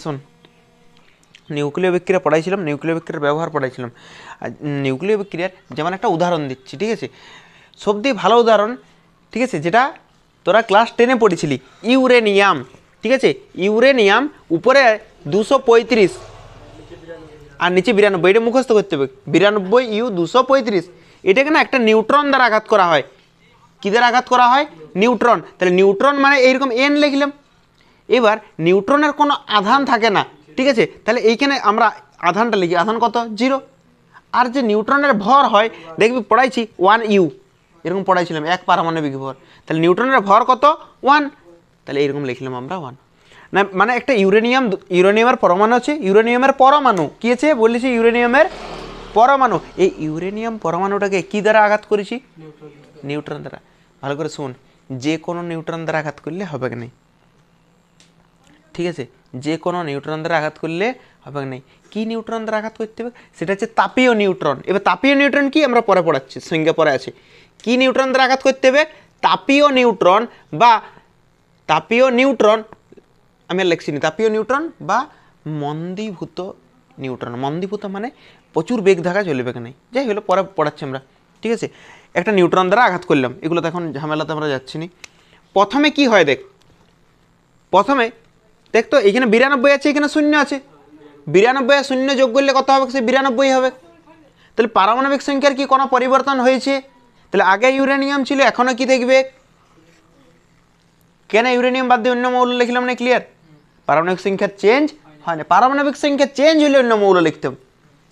শোন, নিউক্লিয় বিক্রিয়া পড়াইছিলাম, নিউক্লিয় বিক্রিয়ার ব্যবহার পড়াইছিলাম। আর নিউক্লিয় বিক্রিয়ার যেমন একটা উদাহরণ দিচ্ছি, ঠিক আছে, সবথেকে ভালো উদাহরণ, ঠিক আছে, যেটা তোরা ক্লাস 10-এ পড়েছিলি, ইউরেনিয়াম। ঠিক আছে, ইউরেনিয়াম উপরে 235 আর নিচে 92, এটা মুখস্থ করতে হবে। 92 ইউ 235, এটাকে না একটা নিউট্রন দ্বারা আঘাত করা হয়। কী দ্বারা আঘাত করা হয়? নিউট্রন। তাহলে নিউট্রন মানে এইরকম এন লিখলাম। এবার নিউট্রনের কোনো আধান থাকে না, ঠিক আছে, তাহলে এইখানে আমরা আধানটা লিখি, আধান কত? 0। আর যে নিউট্রনের ভর হয়, দেখবি পড়াইছি 1 ইউ, এরকম পড়াইছিলাম, 1 পারমাণবিক ভর। তাহলে নিউট্রনের ভর কত? 1। তাহলে এইরকম লিখলাম আমরা 1। না মানে একটা ইউরেনিয়ামের পরমাণু আছে, ইউরেনিয়ামের পরমাণু কী আছে বলেছি? ইউরেনিয়ামের পরমাণু। এই ইউরেনিয়াম পরমাণুটাকে কী দ্বারা আঘাত করেছি? নিউট্রন দ্বারা। ভালো করে শোন, যে কোনো নিউট্রন দ্বারা আঘাত করলে হবে না, ঠিক আছে, যে কোনো নিউট্রন দ্বারা আঘাত করলে হবে না। কি নিউট্রন দ্বারা আঘাত করতে হবে? সেটা হচ্ছে তাপীয় নিউট্রন। এবার তাপীয় নিউট্রন কি আমরা পরে পড়াচ্ছি, সংজ্ঞা পরে আছে। কি নিউট্রন দ্বারা আঘাত করতে হবে? তাপীয় নিউট্রন বা তাপীয় নিউট্রন, আমি আর লিখছি না, তাপীয় নিউট্রন বা মন্দীভূত নিউট্রন। মন্দীভূত মানে প্রচুর বেগ থাকা চলবে না, যাই হলো পরে পড়াচ্ছি আমরা, ঠিক আছে। একটা নিউট্রন দ্বারা আঘাত করলাম, এগুলো তো এখন ঝামেলাতে আমরা যাচ্ছি না। প্রথমে কি হয় দেখ, প্রথমে দেখ তো এখানে 92 আছে, এখানে 0 আছে। 92 আর 0 যোগ করলে কত হবে? সে 92 হবে। তাহলে পারমাণবিক সংখ্যার কি কোনো পরিবর্তন হয়েছে? তাহলে আগে ইউরেনিয়াম ছিল, এখনও কি দেখবে? কেন ইউরেনিয়াম বাদ দিয়ে অন্য মৌল লিখলাম না? ক্লিয়ার? পারমাণবিক সংখ্যার চেঞ্জ হয় না। পারমাণবিক সংখ্যা চেঞ্জ হলে অন্য মৌল লিখতাম,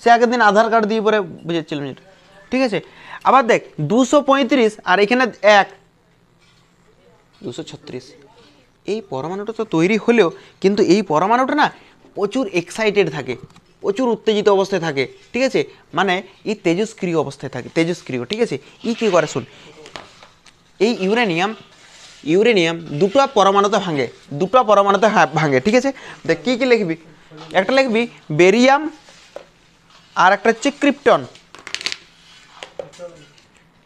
সে আগের দিন আধার কার্ড দিয়ে পরে বুঝেছিলাম যেটা, ঠিক আছে। আবার দেখ 235 আর এখানে 1, 236। এই পরমাণুটা তো তৈরি হলেও কিন্তু এই পরমাণুটা না প্রচুর এক্সাইটেড থাকে, প্রচুর উত্তেজিত অবস্থায় থাকে, ঠিক আছে, মানে এই তেজস্ক্রিয় অবস্থায় থাকে, তেজস্ক্রিয়, ঠিক আছে। কী করে শুন, এই ইউরেনিয়াম দুটো পরমাণুতে ভাঙে, ঠিক আছে। দেখ কী কী লিখবি, একটা লিখবি বেরিয়াম আর একটা হচ্ছে ক্রিপ্টন।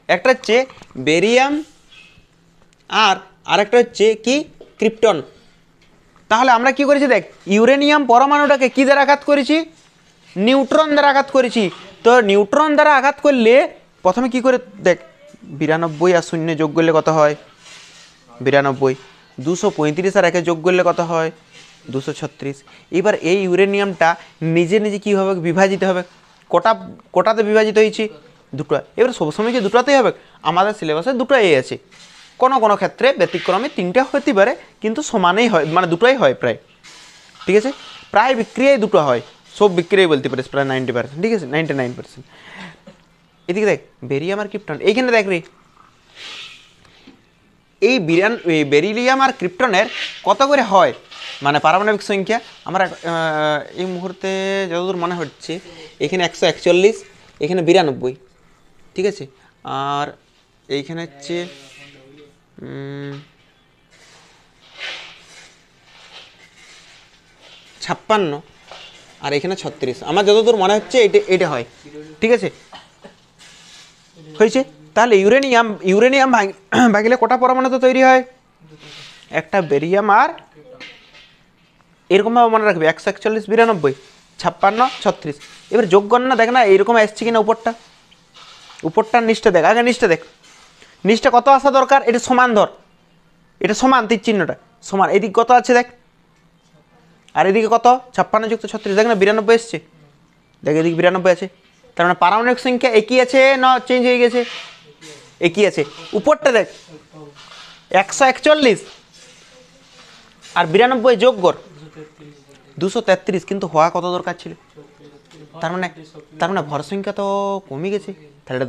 একটা হচ্ছে বেরিয়াম আর আরেকটা হচ্ছে কি? ক্রিপ্টন। তাহলে আমরা কি করেছি দেখ, ইউরেনিয়াম পরমাণুটাকে কি দ্বারা আঘাত করেছি? নিউট্রন দ্বারা আঘাত করেছি। তো নিউট্রন দ্বারা আঘাত করলে প্রথমে কি করে দেখ, 92 আর 0 যোগ করলে কত হয়? 92। 235 আর 1 যোগ করলে কত হয়? 236। এবার এই ইউরেনিয়ামটা নিজে নিজে কী হবে? বিভাজিত হবে। কোটাতে বিভাজিত হয়েছি? দুটো। এবার সবসময় কি দুটোতেই হবে? আমাদের সিলেবাসে দুটোই আছে, কোনো কোনো ক্ষেত্রে ব্যতিক্রমে 3টে হতে পারে, কিন্তু সমানেই হয়, মানে দুটোই হয় প্রায়, ঠিক আছে। প্রায় বিক্রিয়ায় দুটো হয়, সব বিক্রিয়াই বলতে পারিস প্রায় 90%, ঠিক আছে, 99%। এদিকে দেখ বেরিয়াম আর ক্রিপ্টন, এইখানে দেখ রে, এই বেরিলিয়াম আর ক্রিপ্টনের কত করে হয় মানে পারমাণবিক সংখ্যা আমরা এই মুহূর্তে যতদূর মনে হচ্ছে, এখানে 141, এখানে 92, ঠিক আছে, আর এইখানে হচ্ছে 56 আর এখানে 36, আমার যতদূর মনে হচ্ছে এটা হয়, ঠিক আছে, হয়েছে। তাহলে ইউরেনিয়াম ভাঙলে কটা পরমাণু তো তৈরি হয়? একটা বেরিয়াম আর এরকমভাবে মনে রাখবে 141, 92, 56, 36। এবার যোগ গণনা দেখ না এইরকম আসছে কিনা, উপরটার নিচটা দেখ, আগে নিচটা দেখ, নিচটা কত আসা দরকার? এটা সমান ধর, এটা সমান, তীর চিহ্নটা সমান। এদিকে কত আছে দেখ, আর এদিকে কত? 56 যুক্ত 36, দেখ না 92 এসছে, দেখ এদিকে 92 আছে। তার মানে পারমাণবিক সংখ্যা একই আছে না চেঞ্জ হয়ে গেছে? একই আছে। উপরটা দেখ 141 আর 92 যোগ কর 233, কিন্তু হওয়া কত দরকার ছিল? তার মানে ভর সংখ্যা তো কমে গেছে। তাহলে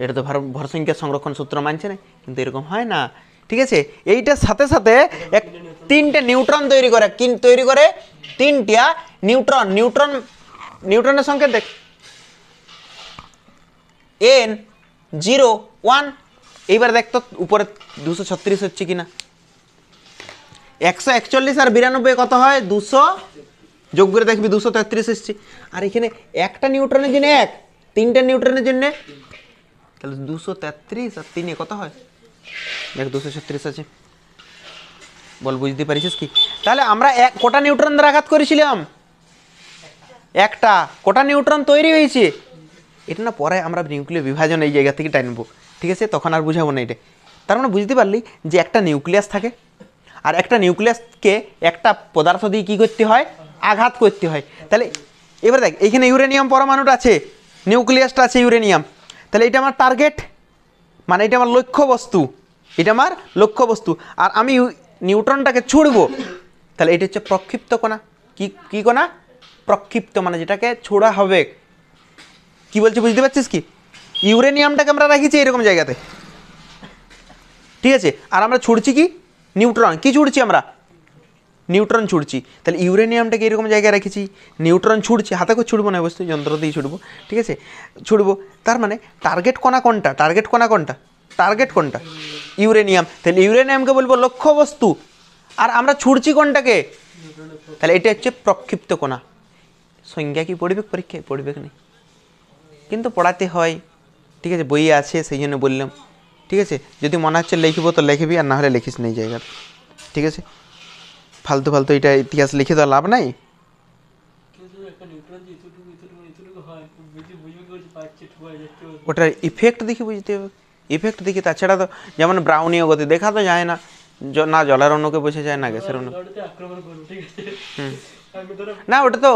এটা তো ভর সংখ্যার সংরক্ষণ সূত্র মানছে না, কিন্তু এরকম হয় না, ঠিক আছে। এইটার সাথে সাথে 3টে নিউট্রন তৈরি করে, তিনটা নিউট্রনের সংখ্যা দেখ N01। এইবার দেখ তো উপরে 236 হচ্ছে কিনা। 141 আর 92 কত হয়? 200 যোগ করে দেখবি 233 এসছে। আর এখানে একটা নিউট্রনের জন্য 1, 3টে নিউট্রনের জন্য, তাহলে 233 আর 3 কত হয়? দেখ 236 আছে। বল বুঝতে পারিস কি? তাহলে আমরা কটা নিউট্রন দ্বারা আঘাত করেছিলাম? একটা। কটা নিউট্রন তৈরি হয়েছে? এটা না পরে আমরা নিউক্লিয় বিভাজন এই জায়গা থেকে টানবো, ঠিক আছে? তখন আর বুঝাবো না এটা। তার মানে বুঝতে পারলি যে একটা নিউক্লিয়াস থাকে, আর একটা নিউক্লিয়াসকে একটা পদার্থ দিয়ে কী করতে হয়? আঘাত করতে হয়। তাহলে এবার দেখ, এইখানে ইউরেনিয়াম পরমাণুটা আছে, নিউক্লিয়াসটা আছে ইউরেনিয়াম। তাহলে এটা আমার টার্গেট, মানে এটা আমার লক্ষ্য বস্তু, এটা আমার লক্ষ্য বস্তু। আর আমি নিউট্রনটাকে ছুড়বো, তাহলে এটা হচ্ছে প্রক্ষিপ্ত কণা। কি কণা? প্রক্ষিপ্ত, মানে যেটাকে ছোড়া হবে। কি বলছে বুঝতে পারছিস কি? ইউরেনিয়ামটাকে আমরা রাখিছি এরকম জায়গাতে, ঠিক আছে? আর আমরা ছুড়ছি কি? নিউট্রন। কি ছুড়ছি আমরা? নিউট্রন ছুড়ছি। তাহলে ইউরেনিয়ামটাকে এরকম জায়গায় রেখেছি, নিউট্রন ছুড়ছি, হাতে করে ছুড়বো না, অবশ্যই যন্ত্র দিয়ে ছুড়বো, ঠিক আছে? ছুড়বো। তার মানে টার্গেট কণা কোনটা? টার্গেট কণা কোনটা? টার্গেট কোনটা? ইউরেনিয়াম। তাহলে ইউরেনিয়ামকে বলবো লক্ষ্য বস্তু, আর আমরা ছুড়ছি কোনটাকে? তাহলে এটা হচ্ছে প্রক্ষিপ্ত কণা। সংজ্ঞা কি পড়বে পরীক্ষায়? পড়বে না, কিন্তু পড়াতে হয়, ঠিক আছে? বইয়ে আছে, সেই জন্য বললাম, ঠিক আছে? যদি মনে হচ্ছে লিখবো তো লিখবি, আর না হলে লিখিস না এই জায়গার, ঠিক আছে? ফালতু ফালতু এটা ইতিহাস লিখে তো লাভ নাই। ওটার ইফেক্ট দেখে বুঝতে হবে, ইফেক্ট দেখে। তাছাড়া তো যেমন ব্রাউনীয় গতি দেখা তো যায় না, না জলের অণুকে বোঝা যায়, না গ্যাসের অণু। না ওটা তো,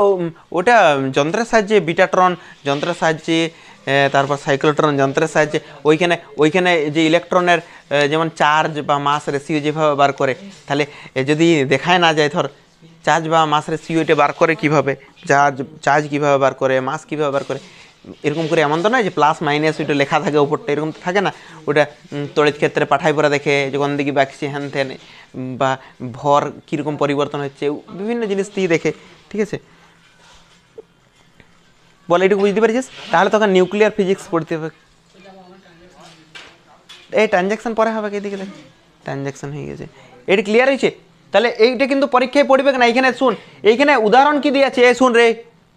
ওটা যন্ত্রের সাহায্যে, বিটাট্রন যন্ত্রের সাহায্যে, তারপর সাইক্লোট্রন যন্ত্রের সাহায্যে ওইখানে যে ইলেকট্রনের যেমন চার্জ বা মাস রেশিও যেভাবে বার করে, তাহলে যদি দেখায় না যায়, ধর চার্জ বা মাস রেশিও এটা বার করে কীভাবে, চার্জ কীভাবে বার করে, মাস কীভাবে বার করে, এরকম করে। এমন তো নয় যে প্লাস মাইনাস ওইটা লেখা থাকে উপরটা, এরকম তো থাকে না। ওটা তড়িৎ ক্ষেত্রে পাঠাই পড়া দেখে, যে কোন দিকে বাকছি হ্যান ত্যান, বা ভর কীরকম পরিবর্তন হচ্ছে, বিভিন্ন জিনিস দিয়ে দেখে, ঠিক আছে? বল এইটুকু বুঝতে পারছিস? তাহলে তখন নিউক্লিয়ার ফিজিক্স পড়তে হবে। এই ট্রানজ্যাকশন পরে হবে, এদিকে দেখ, ট্রানজ্যাকশন হয়ে গেছে, এটা ক্লিয়ার হয়েছে? তাহলে এইটা কিন্তু পরীক্ষায় পড়বে না। এইখানে শুন, এইখানে উদাহরণ কি দিয়েছে, এই শুন রে,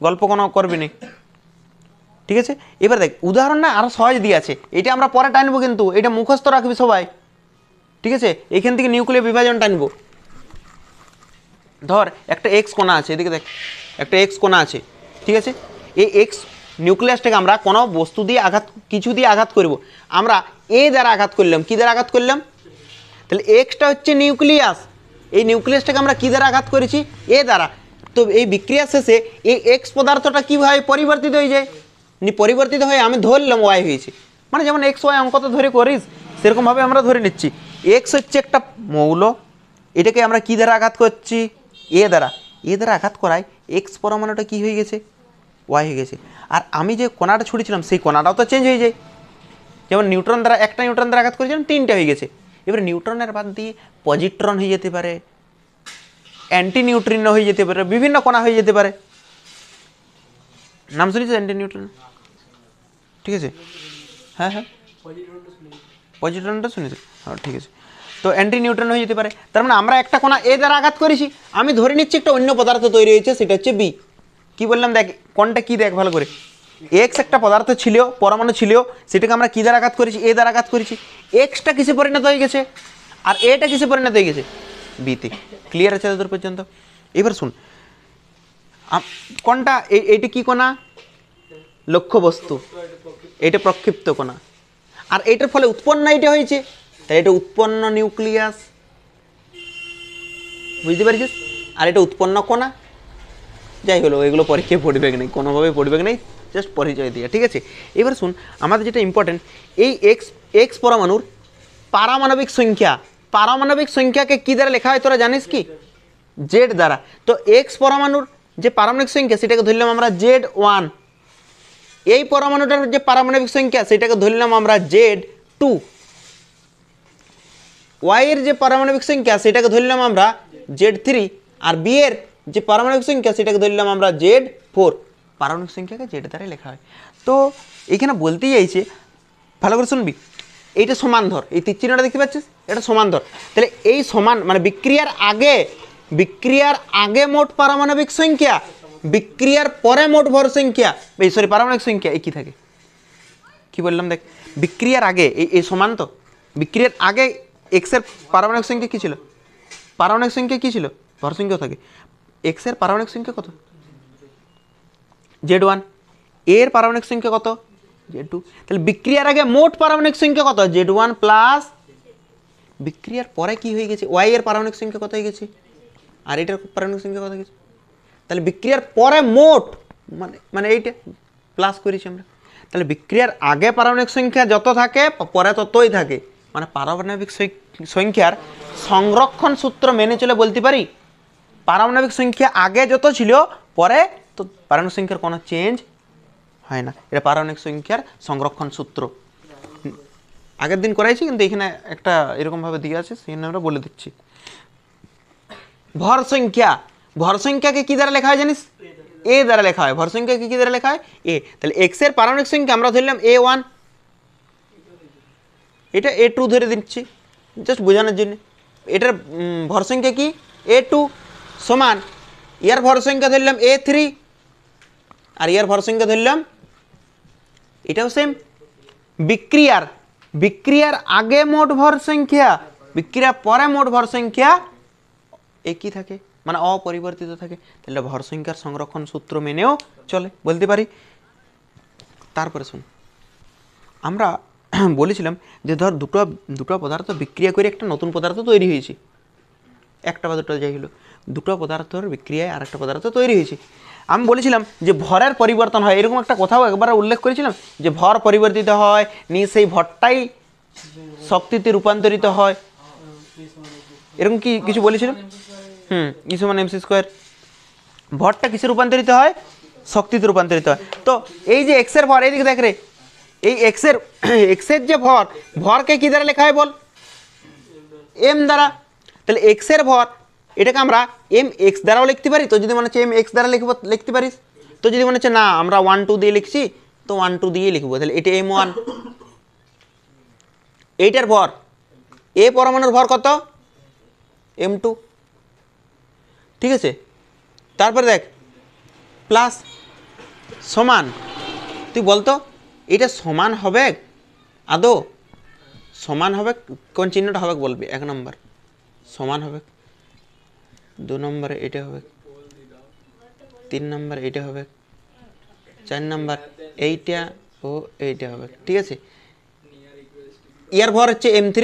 গল্প কোনো করবি না, ঠিক আছে? এবার দেখ উদাহরণ না আরও সহজ দিয়ে আছে, এটা আমরা পরে টানবো, কিন্তু এটা মুখস্থ রাখবি সবাই, ঠিক আছে? এইখান থেকে নিউক্লিয়ার বিভাজন টানবো। ধর একটা এক্স কোণা আছে, এদিকে দেখ, একটা এক্স কোণা আছে, ঠিক আছে? এই এক্স নিউক্লিয়াসটাকে আমরা কোনো বস্তু দিয়ে কিছু দিয়ে আঘাত করব। আমরা এ দ্বারা আঘাত করলাম, কি দ্বারা আঘাত করলাম? তাহলে এক্সটা হচ্ছে নিউক্লিয়াস, এই নিউক্লিয়াসটাকে আমরা কি দ্বারা আঘাত করেছি? এ দ্বারা। তো এই বিক্রিয়া শেষে এই এক্স পদার্থটা কীভাবে পরিবর্তিত হয়ে যায়? পরিবর্তিত হয়ে আমি ধরলাম ওয়াই হয়েছে, মানে যেমন এক্স ওয়াই অঙ্ক তো ধরে করিস, সেরকমভাবে আমরা ধরে নিচ্ছি এক্স হচ্ছে একটা মৌল, এটাকে আমরা কি দ্বারা আঘাত করছি? এ দ্বারা। এ দ্বারা আঘাত করায় এক্স পরমাণুটা কী হয়ে গেছে? ওয়াই হয়ে গেছে। আর আমি যে কণাটা ছুড়েছিলাম সেই কণাটাও তো চেঞ্জ হয়ে যায়, যেমন নিউট্রন দ্বারা, একটা নিউট্রন দ্বারা আঘাত করেছিলাম, 3টে হয়ে গেছে। এবারে নিউট্রনের বাদ দিয়ে পজিট্রন হয়ে যেতে পারে, অ্যান্টি নিউট্রিনো হয়ে যেতে পারে, বিভিন্ন কণা হয়ে যেতে পারে। নাম শুনেছিস অ্যান্টি নিউট্রিনো? ঠিক আছে, হ্যাঁ হ্যাঁ, পজিট্রনটা শুনেছি, হ্যাঁ ঠিক আছে। তো অ্যান্টি নিউট্রন হয়ে যেতে পারে। তার মানে আমরা একটা কণা এ দ্বারা আঘাত করেছি, আমি ধরে নিচ্ছি একটা অন্য পদার্থ তৈরি হয়েছে, সেটা হচ্ছে বি। কি বললাম দেখ, কোনটা কি দেখ ভালো করে, এক্স একটা পদার্থ ছিল, পরমাণু ছিল, সেটাকে আমরা কী দ্বারা আঘাত করেছি? এ দ্বারা আঘাত করেছি। এক্সটা কিসে পরিণত হয়ে গেছে, আর এটা কিসে পরিণত হয়ে গেছে? বিতে। ক্লিয়ার আছে তোদের পর্যন্ত? এবার শুন, কোনটা এইটা কি কণা? লক্ষ্য বস্তু, এটা প্রক্ষিপ্ত কণা। আর এটার ফলে উৎপন্ন এটা হয়েছে, তাই এটা উৎপন্ন নিউক্লিয়াস, বুঝতে পারছিস? আর এটা উৎপন্ন কণা। যাই হলো, এগুলো পরীক্ষায় পড়বে নেই, কোনোভাবে পড়বে নেই, জাস্ট পরিচয় দিয়ে, ঠিক আছে? এবার শুন, আমাদের যেটা ইম্পর্টেন্ট, এই এক্স পরমাণুর পারমাণবিক সংখ্যা, পারমাণবিক সংখ্যাকে কী দ্বারা লেখা হয় তোরা জানিস কি? জেড দ্বারা। তো এক্স পরমাণুর যে পারমাণবিক সংখ্যা সেটাকে ধরলাম আমরা Z1, এই পরমাণুটার যে পারমাণবিক সংখ্যা সেটাকে ধরলাম আমরা Z2, ওয়াই এর যে পারমাণবিক সংখ্যা সেটাকে ধরলাম আমরা Z3, আর বি এর যে পারমাণবিক সংখ্যা সেটাকে ধরলাম আমরা Z4। পারমাণবিক সংখ্যাকে জেড দ্বারা লেখা হয়। তো এখানে বলতেই চাইছে, ভালো করে শুনবি, এইটা সমান ধর, এই তীর চিহ্নটা দেখতে পাচ্ছিস, এটা সমান ধর। তাহলে এই সমান মানে বিক্রিয়ার আগে মোট পারমাণবিক সংখ্যা, বিক্রিয়ার পরে মোট ভর সংখ্যা, পারমাণবিক সংখ্যা একই থাকে। কি বললাম দেখ, বিক্রিয়ার আগে এই সমান, তো বিক্রিয়ার আগে এক্সের পারমাণবিক সংখ্যা কী ছিল? পারমাণবিক সংখ্যা কী ছিল? ভর সংখ্যাও থাকে। এক্সের পারমাণবিক সংখ্যা কত? Z1। এর পারমাণবিক সংখ্যা কত? Z2। তাহলে বিক্রিয়ার আগে মোট পারমাণবিক সংখ্যা কত? Z1 প্লাস বিক্রিয়ার পরে কি হয়ে গেছে? ওয়াই এর পারমাণবিক সংখ্যা কত হয়ে গেছে, আর এটার পারমাণবিক সংখ্যা কত হয়ে গেছে। তাহলে বিক্রিয়ার পরে মোট মানে এইটা প্লাস করেছি আমরা। তাহলে বিক্রিয়ার আগে পারমাণবিক সংখ্যা যত থাকে পরে ততই থাকে, মানে পারমাণবিক সংখ্যার সংরক্ষণ সূত্র মেনে চলে বলতে পারি পারমাণবিক সংখ্যা আগে যত ছিল পরে তো পারমাণবিক সংখ্যার কোনো চেঞ্জ হয় না। এটা পারমাণবিক সংখ্যার সংরক্ষণ সূত্র। আগের দিন করাইছি, কিন্তু এখানে একটা এরকমভাবে দিয়ে আছে, সেখানে আমরা বলে দিচ্ছি। ভর সংখ্যা, ভর সংখ্যাকে কী দ্বারা লেখা হয় জানিস? এ দ্বারা লেখা হয়। ভর সংখ্যাকে কী দ্বারা লেখা হয়? এ। তাহলে এক্স এর পারমাণবিক সংখ্যা আমরা ধরলাম A1, এটা A2 ধরে দিচ্ছি জাস্ট বোঝানোর জন্য। এটার ভর সংখ্যা কি? A2 সমান ইয়ার ভর সংখ্যা ধরলাম A3, আর ইয়ার ভর সংখ্যা ধরলাম এটাও সেম। বিক্রিয়ার আগে মোট ভর সংখ্যা, বিক্রিয়ার পরে মোট ভর সংখ্যা একই থাকে, মানে অপরিবর্তিত থাকে। তাহলে ভর সংখ্যার সংরক্ষণ সূত্র মেনেও চলে বলতে পারি। তারপরে শুন, আমরা বলেছিলাম যে ধর দুটো পদার্থ বিক্রিয়া করে একটা নতুন পদার্থ তৈরি হয়েছে, একটা বা দুটো যাই হলো, দুটো পদার্থের বিক্রিয়ায় আর একটা পদার্থ তৈরি হয়েছে। আমি বলেছিলাম যে ভরের পরিবর্তন হয়, এরকম একটা কথাও একবার উল্লেখ করেছিলাম যে ভর পরিবর্তিত হয়, নিয়ে সেই ভরটাই শক্তিতে রূপান্তরিত হয়, এরকম কি কিছু বলেছিলাম? ই সমান mc²। ভরটা কিসে রূপান্তরিত হয়? শক্তিতে রূপান্তরিত হয়। তো এই যে এক্সের ভর, এইদিকে দেখ রে, এই এক্সের যে ভরকে কি দ্বারা লেখা হয় বল? এম দ্বারা। তাহলে এক্সের ভর এটাকে আমরা এম এক্স দ্বারাও লিখতে পারি, তো যদি মনে হচ্ছে এম এক্স দ্বারা লিখতে পারিস, তো যদি মনে হচ্ছে না আমরা 1 2 দিয়ে লিখছি তো 1 2 দিয়ে লিখবো। তাহলে এটা M1। এইটার ভর, এ পরমাণুর ভর কত? M2, ঠিক আছে। তারপরে দেখ প্লাস সমান, তুই বলতো এটা সমান হবে আদৌ? সমান হবে কোন চিহ্নটা হবে বলবি? 1 নম্বর সমান হবে, 2 নম্বরে এটা হবে, 3 নম্বর এটা হবে, 4 নম্বর এইটা ও এইটা হবে, ঠিক আছে। ইয়ার ভর হচ্ছে M3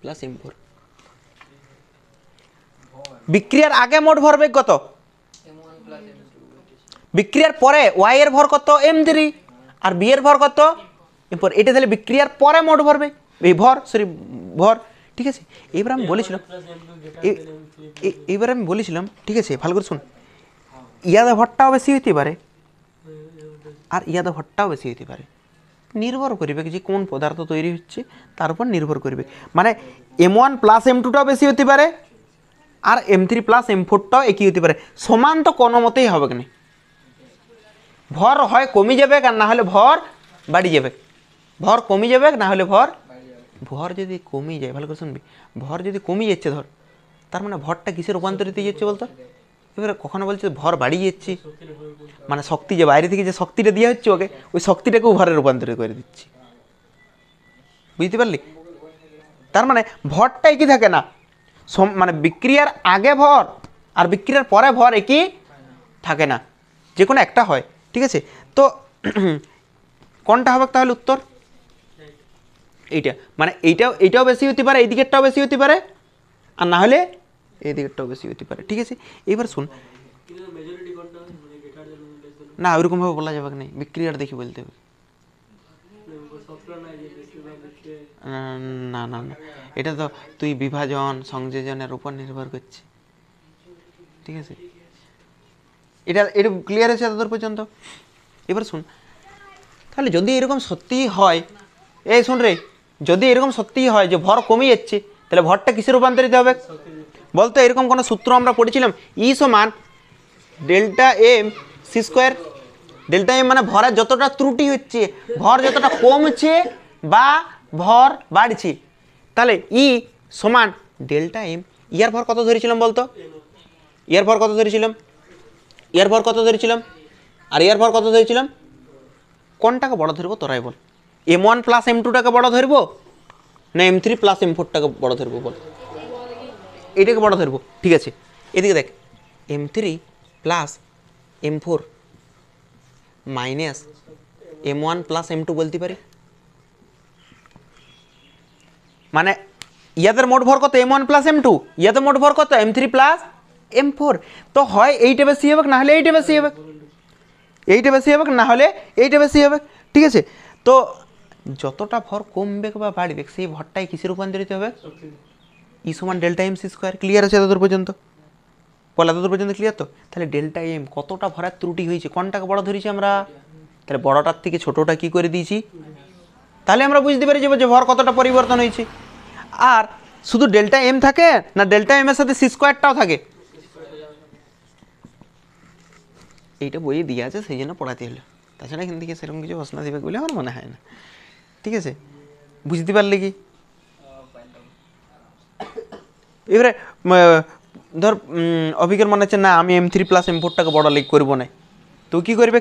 প্লাস M4। বিক্রিয়ার আগে মোট ভরবেগ কত? বিক্রিয়ার পরে ওয়াই এর ভর কত? M3, আর বি এর ভর কত? M4। এটা তাহলে বিক্রিয়ার পরে মোট ভরবেগ, এই ভর, ঠিক আছে। এবার আমি বলেছিলাম, ঠিক আছে, ভালো করে শুন, ইয়াদা ভরটাও বেশি হইতে পারে আর ইয়াদা ভরটাও বেশি হইতে পারে, নির্ভর করবে যে কোন পদার্থ তৈরি হচ্ছে তার উপর নির্ভর করবে। মানে M1 প্লাস M2টাও বেশি হতে পারে আর M3 প্লাস M4টাও একই হতে পারে, সমান তো কোনো মতেই হবে না। ভর হয় কমে যাবে আর না হলে ভর বাড়ি যাবে, ভর কমে যাবে না হলে ভর যদি কমে যায়, ভালো করে শুনবি, ভর যদি কমে যাচ্ছে ধর, তার মানে ভরটা কিসে রূপান্তরিত হচ্ছে বলতো? এবারে কখনো বলছে ভর বাড়িয়ে যাচ্ছি, মানে শক্তি যে বাইরে থেকে যে শক্তিটা দেওয়া হচ্ছে ওকে, ওই শক্তিটাকেও ভরে রূপান্তরিত করে দিচ্ছি, বুঝতে পারলি? তার মানে ভরটা একই থাকে না, মানে বিক্রিয়ার আগে ভর আর বিক্রিয়ার পরে ভর একই থাকে না, যে কোনো একটা হয়, ঠিক আছে। তো কোনটা হবে তাহলে উত্তর? এইটা, মানে এইটাও বেশি হতে পারে, এই দিকেরটাও বেশি হতে পারে, আর না হলে এই দিকেরটাও বেশি হতে পারে, ঠিক আছে। এবার শুন, না ওইরকমভাবে বলা যাবে না, বিক্রিয়ার দেখি বলতে হবে। না না না, এটা তো তুই বিভাজন সংযোজনের উপর নির্ভর করছে, ঠিক আছে। এটা ক্লিয়ার আছে এতদূর পর্যন্ত? এবার শুন, তাহলে যদি এরকম সত্যিই হয়, এই শুন রে, যদি এরকম সত্যিই হয় যে ভর কমে যাচ্ছে, তাহলে ভরটা কিসে রূপান্তরিত হবে বলতো? এরকম কোনো সূত্র আমরা পড়েছিলাম, ই সমান delta m c square. Delta m মানে ভরের যতটা ত্রুটি হচ্ছে, ভর যতটা কমছে বা ভর বাড়ছে, তাহলে ই সমান ডেল্টা এম। ইয়ার ভর কত ধরেছিলাম বলতো? ইয়ার ভর কত ধরেছিলাম? ইয়ার ভর কত ধরেছিলাম আর ইয়ার ভর কত ধরেছিলাম? কোনটাকে বড় ধরবো তোরাই বল? M1 প্লাস M2টাকে বড় ধরবো না এম থ্রি প্লাস এম ফোরটাকে বড় ধরবো বল? এইটাকে বড় ধরবো, ঠিক আছে। এদিকে দেখ, M three plus M four minus M one plus M two বলতে পারি। মানে ইয়াদের মোট ভর কত? M one plus M two. ইয়াদের মোট ভর কত? M three plus M four. তো হয় এইটা বেশি হবে, না হলে এইটা বেশি হবে। এইটা বেশি হবে, না হলে এইটা বেশি হবে, ঠিক আছে। তো যতটা ভর কমবে বা বাড়বে সেই ভরটাই কিসে রূপান্তরিত হবে? ই সমান delta m c square. Clear আছে এতদূর পর্যন্ত? বলা এতদূর পর্যন্ত ক্লিয়ার তো? তাহলে ডেল্টা এম কতটা ভরের ত্রুটি হয়েছে, কোনটাকে বড় ধরেছি আমরা? তাহলে বড়টার থেকে ছোটটা কি করে দিয়েছি? তাহলে আমরা বুঝতে পারি যে ভর কতটা পরিবর্তন হয়েছে। আর শুধু ডেল্টা এম থাকে না ডেল্টা এম এর সাথে সি স্কোয়ারটাও থাকে? এইটা বইয়ে দিয়ে আছে, সেই জন্য পড়াতে হলো। তাছাড়া এখান থেকে সেরকম কিছু প্রশ্ন দিবে বলে আমার মনে হয় না, ঠিক আছে। বুঝতে পারলে কি? এবারে ধর অভিজ্ঞের মনে হচ্ছে না আমি এম থ্রি প্লাস এম ফোরটাকে বড় লিখ করবো না, তো কী করবে?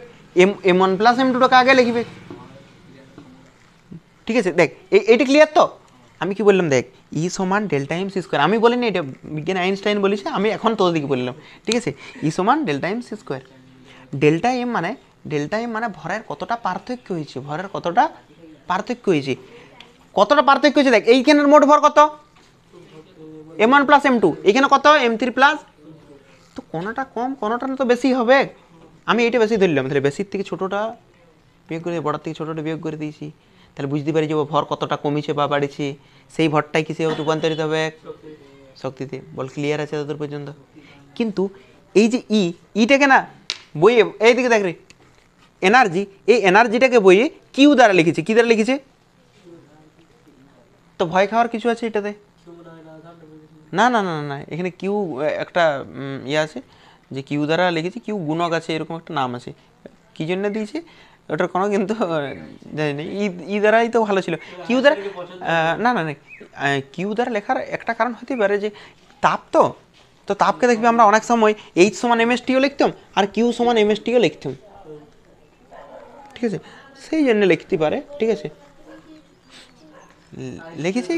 এম ওয়ান প্লাস এম টুটাকে আগে লিখবে, ঠিক আছে। দেখ এইটা ক্লিয়ার তো? আমি কি বললাম দেখ, ই সমান ডেল্টা এম সি স্কোয়ার। আমি বলিনি এটা, বিজ্ঞানী আইনস্টাইন বলেছে, আমি এখন তোদের দিকে বললাম, ঠিক আছে। ই সমান delta m c square. Delta m মানে ভরের কতটা পার্থক্য হয়েছে, ভরের কতটা পার্থক্য হয়েছে, কতটা পার্থক্য হয়েছে। দেখ এইখানের মোট ভর কত? M one plus M two. এখানে কত? M three plus. তো কোনোটা কম কোনোটা তো বেশি হবে। আমি এইটা বেশি ধরলাম, তাহলে বেশির থেকে ছোটোটা বিয়োগ করে, বড়ার থেকে ছোটোটা বিয়োগ করে দিয়েছি। তাহলে বুঝতে পারি যে ভর কতটা কমেছে বা বাড়িছে, সেই ভরটাই কিসে রূপান্তরিত হবে? শক্তিতে। বল ক্লিয়ার আছে ততদূর পর্যন্ত? কিন্তু এই যে ইটাকে না বইয়ে এইদিকে দেখ রে, এনার্জি, এই এনার্জিটাকে বইয়ে কিউ দ্বারা লিখেছে। কি দ্বারা লিখেছে? তো ভয় খাওয়ার কিছু আছে এটাতে? না না না না, এখানে কিউ একটা ইয়ে আছে যে কিউ দ্বারা লিখেছি, কিউ গুণক আছে, এরকম একটা নাম আছে। কী জন্য দিয়েছে ওটার কোনো কিন্তু জানি না। ই দ্বারাই তো ভালো ছিল। কিউ দ্বারা না না না, কিউ দ্বারা লেখার একটা কারণ হতে পারে যে তাপ, তো তাপকে দেখবি আমরা অনেক সময় এইচ সমান এম এস টিও লিখতাম আর কিউ সমান এম এস টিও লিখতাম, ঠিক আছে, সেই জন্য লিখতে পারে, ঠিক আছে। লিখেছি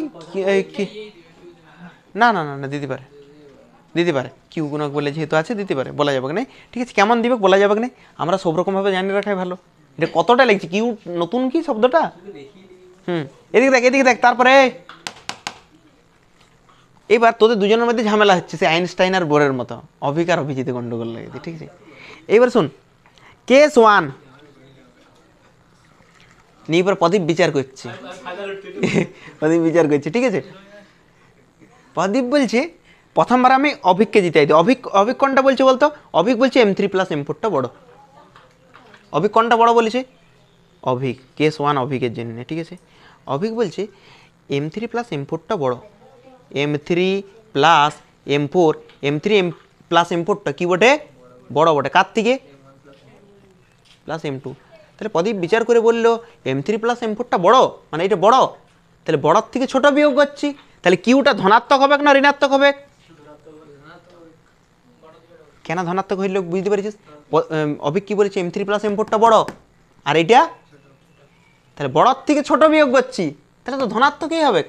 কি? না না না না, দিতে পারে কিউ গুণক বলে যেহেতু আছে দিতে পারে, বলা যাবে না, ঠিক আছে। কেমন দিবে বলা যাবে না, আমরা সব রকমভাবে জানিয়ে রাখাই ভালো। এটা কতটা লিখছি কিউ, নতুন কি শব্দটা? এদিকে দেখ তারপরে এবার তোদের দুজনের মধ্যে ঝামেলা হচ্ছে, সে আইনস্টাইন আর বোরের মতো, অভিক আর অভিজিতে গন্ডগোল লেগেছে, ঠিক আছে। এইবার শুন, কেস ওয়ান নিয়ে এবার প্রদীপ বিচার করছে, ঠিক আছে। প্রদীপ বলছে প্রথমবার আমি অভিককে জিতাই দিই। অভিক কোনটা বলছে বলতো? অভিক বলছে এম থ্রি প্লাস এম ফোরটা বড়। অভিক কোনটা বড় বলেছে? অভিক, কেস ওয়ান অভিকের জন্য, ঠিক আছে। অভিক বলছে এম থ্রি প্লাস এম ফোরটা বড়। M three plus M four, M three plus M ফোরটা কী বটে? বড় বটে। কার থেকে? Plus M two. তাহলে প্রদীপ বিচার করে বললো এম থ্রি প্লাস এম ফোরটা বড়, মানে এটা বড়, তাহলে বড়র থেকে ছোট বিয়োগ করছি, তাহলে কিউটা ধনাত্মক হবে না ঋণাত্মক হবে? কেন ধনাত্মক হইল বুঝতে পারছিস? অভিক কি বলেছে? এম থ্রি প্লাস এম ফোরটা বড়, আর এইটা তাহলে বড়র থেকে ছোট বিয়োগ করছি, তাহলে তো ধনাত্মকই হবে।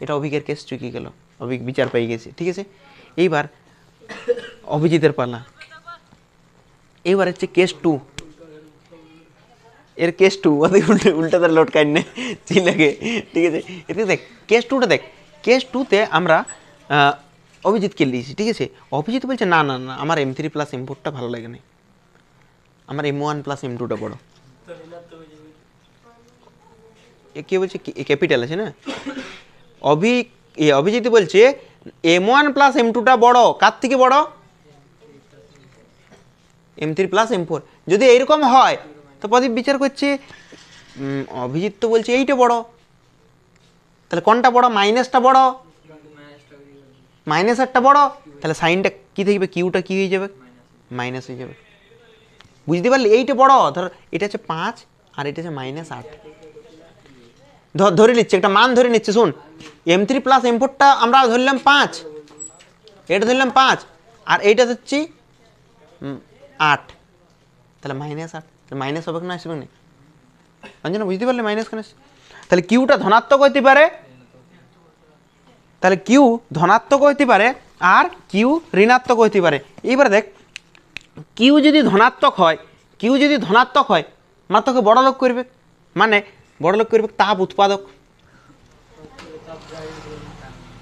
এটা অভিকের কেস চুকি গেল, অভিক বিচার পেয়ে গেছে, ঠিক আছে। এইবার অভিজিতের পালা। এইবার হচ্ছে কেস টু। এর কেস টু উল্টা তার লোট কাটনে চিলাকে, ঠিক আছে। এতে দেখ কেস টুটা দেখ, কেস টুতে আমরা অভিজিৎকে লিখেছি, ঠিক আছে। অভিজিৎ বলছে না না না, আমার এম থ্রি প্লাস এম ফোরটা ভালো লাগে না, আমার এম ওয়ান প্লাস এম টুটা বড়। এ কে বলছে? ক্যাপিটাল আছে না। অভিজিৎ বলছে এম ওয়ান প্লাস এম টুটা বড়। কার থেকে বড়? M three plus M four. যদি এইরকম হয় তো প্রদীপ বিচার করছে, অভিজিৎ তো বলছে এইটা বড়, তাহলে কোনটা বড়? মাইনাসটা বড়, মাইনাস একটা বড়, তাহলে সাইনটা কী থাকবে? কিউটা কী হয়ে যাবে? মাইনাস হয়ে যাবে। বুঝতে পারলি? এইটা বড়, ধর এটা হচ্ছে 5 আর এটা হচ্ছে -8। ধরে নিচ্ছে একটা মান, ধরে নিচ্ছে, শুন, এম থ্রি প্লাস এম ফোরটা আমরা ধরলাম 5, এটা ধরলাম 5, আর এইটা হচ্ছে 8, তাহলে -8, মাইনাস হবে না, আসবে না? বুঝতে পারলে মাইনাস কেন? তাহলে কিউটা ধনাত্মক হতে পারে তাহলে কিউ ধনাত্মক হইতে পারে আর কিউ ঋণাত্মক হইতে পারে। এইবার দেখ কিউ যদি ধনাত্মক হয়, কিউ যদি ধনাত্মক হয় মানে তোকে বড়লোক করবে, মানে বড়লোক করবে তাপ উৎপাদক।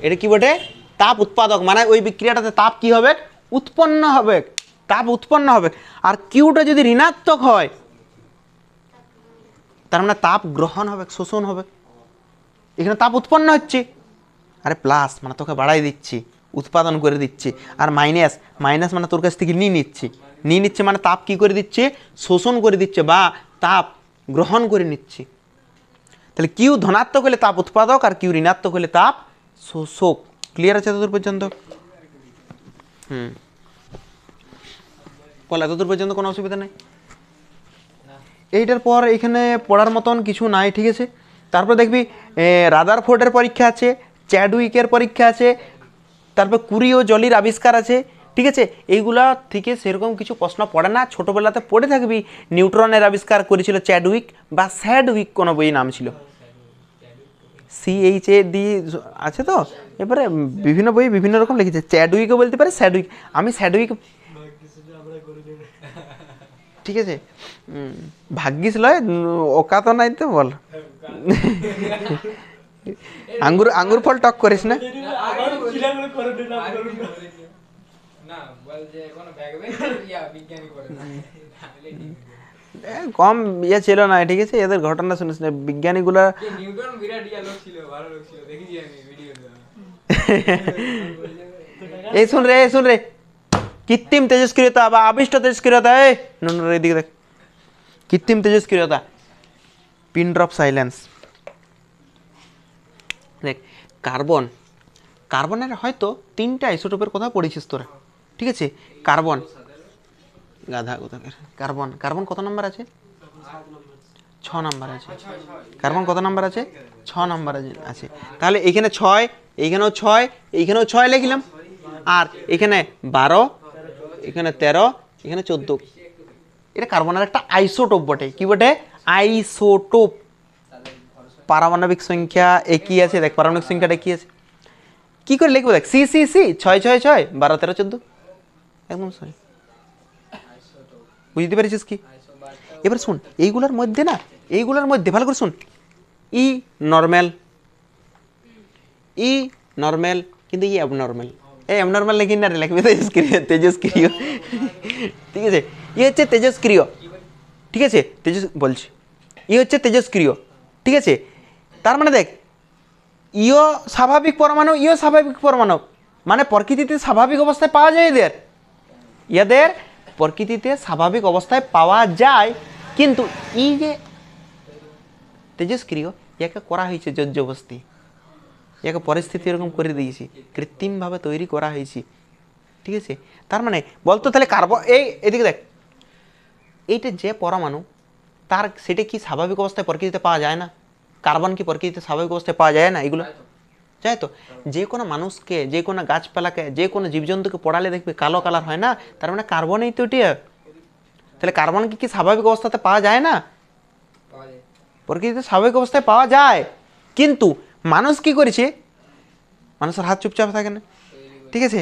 এটা কি বটে? তাপ উৎপাদক, মানে ওই বিক্রিয়াটাতে তাপ কি হবে? উৎপন্ন হবে, তাপ উৎপন্ন হবে। আর কিউটা যদি ঋণাত্মক হয় তার মানে তাপ গ্রহণ হবে, শোষণ হবে। এখানে তাপ উৎপন্ন হচ্ছে, আরে প্লাস মানে তোকে বাড়াই দিচ্ছি, উৎপাদন করে দিচ্ছি। আর মাইনাস, মাইনাস মানে তোর কাছ থেকে নিয়ে নিচ্ছে মানে তাপ কি করে দিচ্ছে? শোষণ করে দিচ্ছে বা তাপ গ্রহণ করে নিচ্ছে। তাহলে কিউ ধনাত্মক হলে তাপ উৎপাদক আর কিউ ঋণাত্মক হলে তাপ শোষক। ক্লিয়ার আছে এতদূর পর্যন্ত? বল এতদূর পর্যন্ত কোনো অসুবিধা নেই? এইটার পর এখানে পড়ার মতন কিছু নাই, ঠিক আছে। তারপর দেখবি রাদারফোর্ডের পরীক্ষা আছে, চ্যাডউইকের পরীক্ষা আছে, তারপর কুরি ও জলির আবিষ্কার আছে, ঠিক আছে। এইগুলা থেকে সেরকম কিছু প্রশ্ন পড়ে না, ছোটোবেলাতে পড়ে থাকবি নিউট্রনের আবিষ্কার করেছিল চ্যাডউইক বা স্যাডউইক, কোনো বই নাম ছিল, CHAD আছে। তো এবারে বিভিন্ন বই বিভিন্ন রকম লিখেছে, চ্যাডউইকও বলতে পারে স্যাডউইক, আমি স্যাডউইক, ঠিক আছে। ভাগ্যিস লয়, ওকা তো নাই তো বল। আঙ্গুর আঙ্গুর ফল টক করিস না। কম ইয়ে ছিল না, ঠিক আছে। এদের ঘটনা শুনিস না, বিজ্ঞানীগুলা এই শুন রে কৃত্রিম তেজস্ক্রিয়তা বা আবিষ্ট তেজস্ক্রিয়তা, এই এদিকে দেখ, কৃত্রিম তেজস্ক্রিয়তা, পিন ড্রপ সাইলেন্স। দেখ কার্বন, কার্বনের হয়তো 3টা আইসোটোপের কথা পড়েছিস তোরা, ঠিক আছে। কার্বন, গাধা কোথাকার, কার্বন, কার্বন কত নাম্বার আছে? 6 নাম্বার আছে। কার্বন কত নাম্বার আছে? 6 নাম্বার আছে। তাহলে এখানে 6, এইখানেও 6, এইখানেও 6 লিখলাম, আর এখানে 12, এখানে 13, এখানে 14। এটা কার্বনের একটা আইসোটোপ বটে। কি বটে? আইসোটোপ। পারমাণবিক সংখ্যা একই আছে, দেখ পারমাণবিক সংখ্যাটা কি আছে, কি করে লিখবো দেখ, সি 6 6 6 12 13 14, একদম সরি। বুঝতে পেরেছিস কি? এবার শুন, এইগুলোর মধ্যে না, এইগুলোর মধ্যে ভালো করে শুন, ই নর্মাল, ই নর্মাল, কিন্তু ই অ্যাবনর্মাল। এই অ্যাবনর্মাল লিখি না রে, লিখবি তেজস্ক্রিয়, তেজস্ক্রিয়, ঠিক আছে। ই হচ্ছে তেজস্ক্রিয়, ঠিক আছে, বলছি ই হচ্ছে তেজস্ক্রিয়, ঠিক আছে। তার মানে দেখ ইও স্বাভাবিক পরমাণু, ইও স্বাভাবিক পরমাণু, মানে প্রকৃতিতে স্বাভাবিক অবস্থায় পাওয়া যায় এদের প্রকৃতিতে স্বাভাবিক অবস্থায় পাওয়া যায়, কিন্তু ই যে তেজস্ক্রিয়, ইয়াকে করা হয়েছে জর্জবস্তি, ইয়াকে পরিস্থিতি এরকম করে দিয়েছি, কৃত্রিমভাবে তৈরি করা হয়েছে, ঠিক আছে। তার মানে বলতো তাহলে কার্বন, এদিকে দেখ, এইটা যে পরমাণু তার সেটা কি স্বাভাবিক অবস্থায় প্রকৃতিতে পাওয়া যায় না? কার্বন কি প্রকৃতিতে স্বাভাবিক অবস্থায় পাওয়া যায় না? এগুলো যায় তো। যে কোনো মানুষকে, যে কোনো গাছপালাকে, যে কোনো জীবজন্তুকে পড়ালে দেখবে কালো কালার হয় না, তার মানে কার্বনই তো এটা। তাহলে কার্বন কি স্বাভাবিক অবস্থাতে পাওয়া যায় না? প্রকৃতিতে স্বাভাবিক অবস্থায় পাওয়া যায়, কিন্তু মানুষ কি করেছে, মানুষের হাত চুপচাপ থাকে না, ঠিক আছে।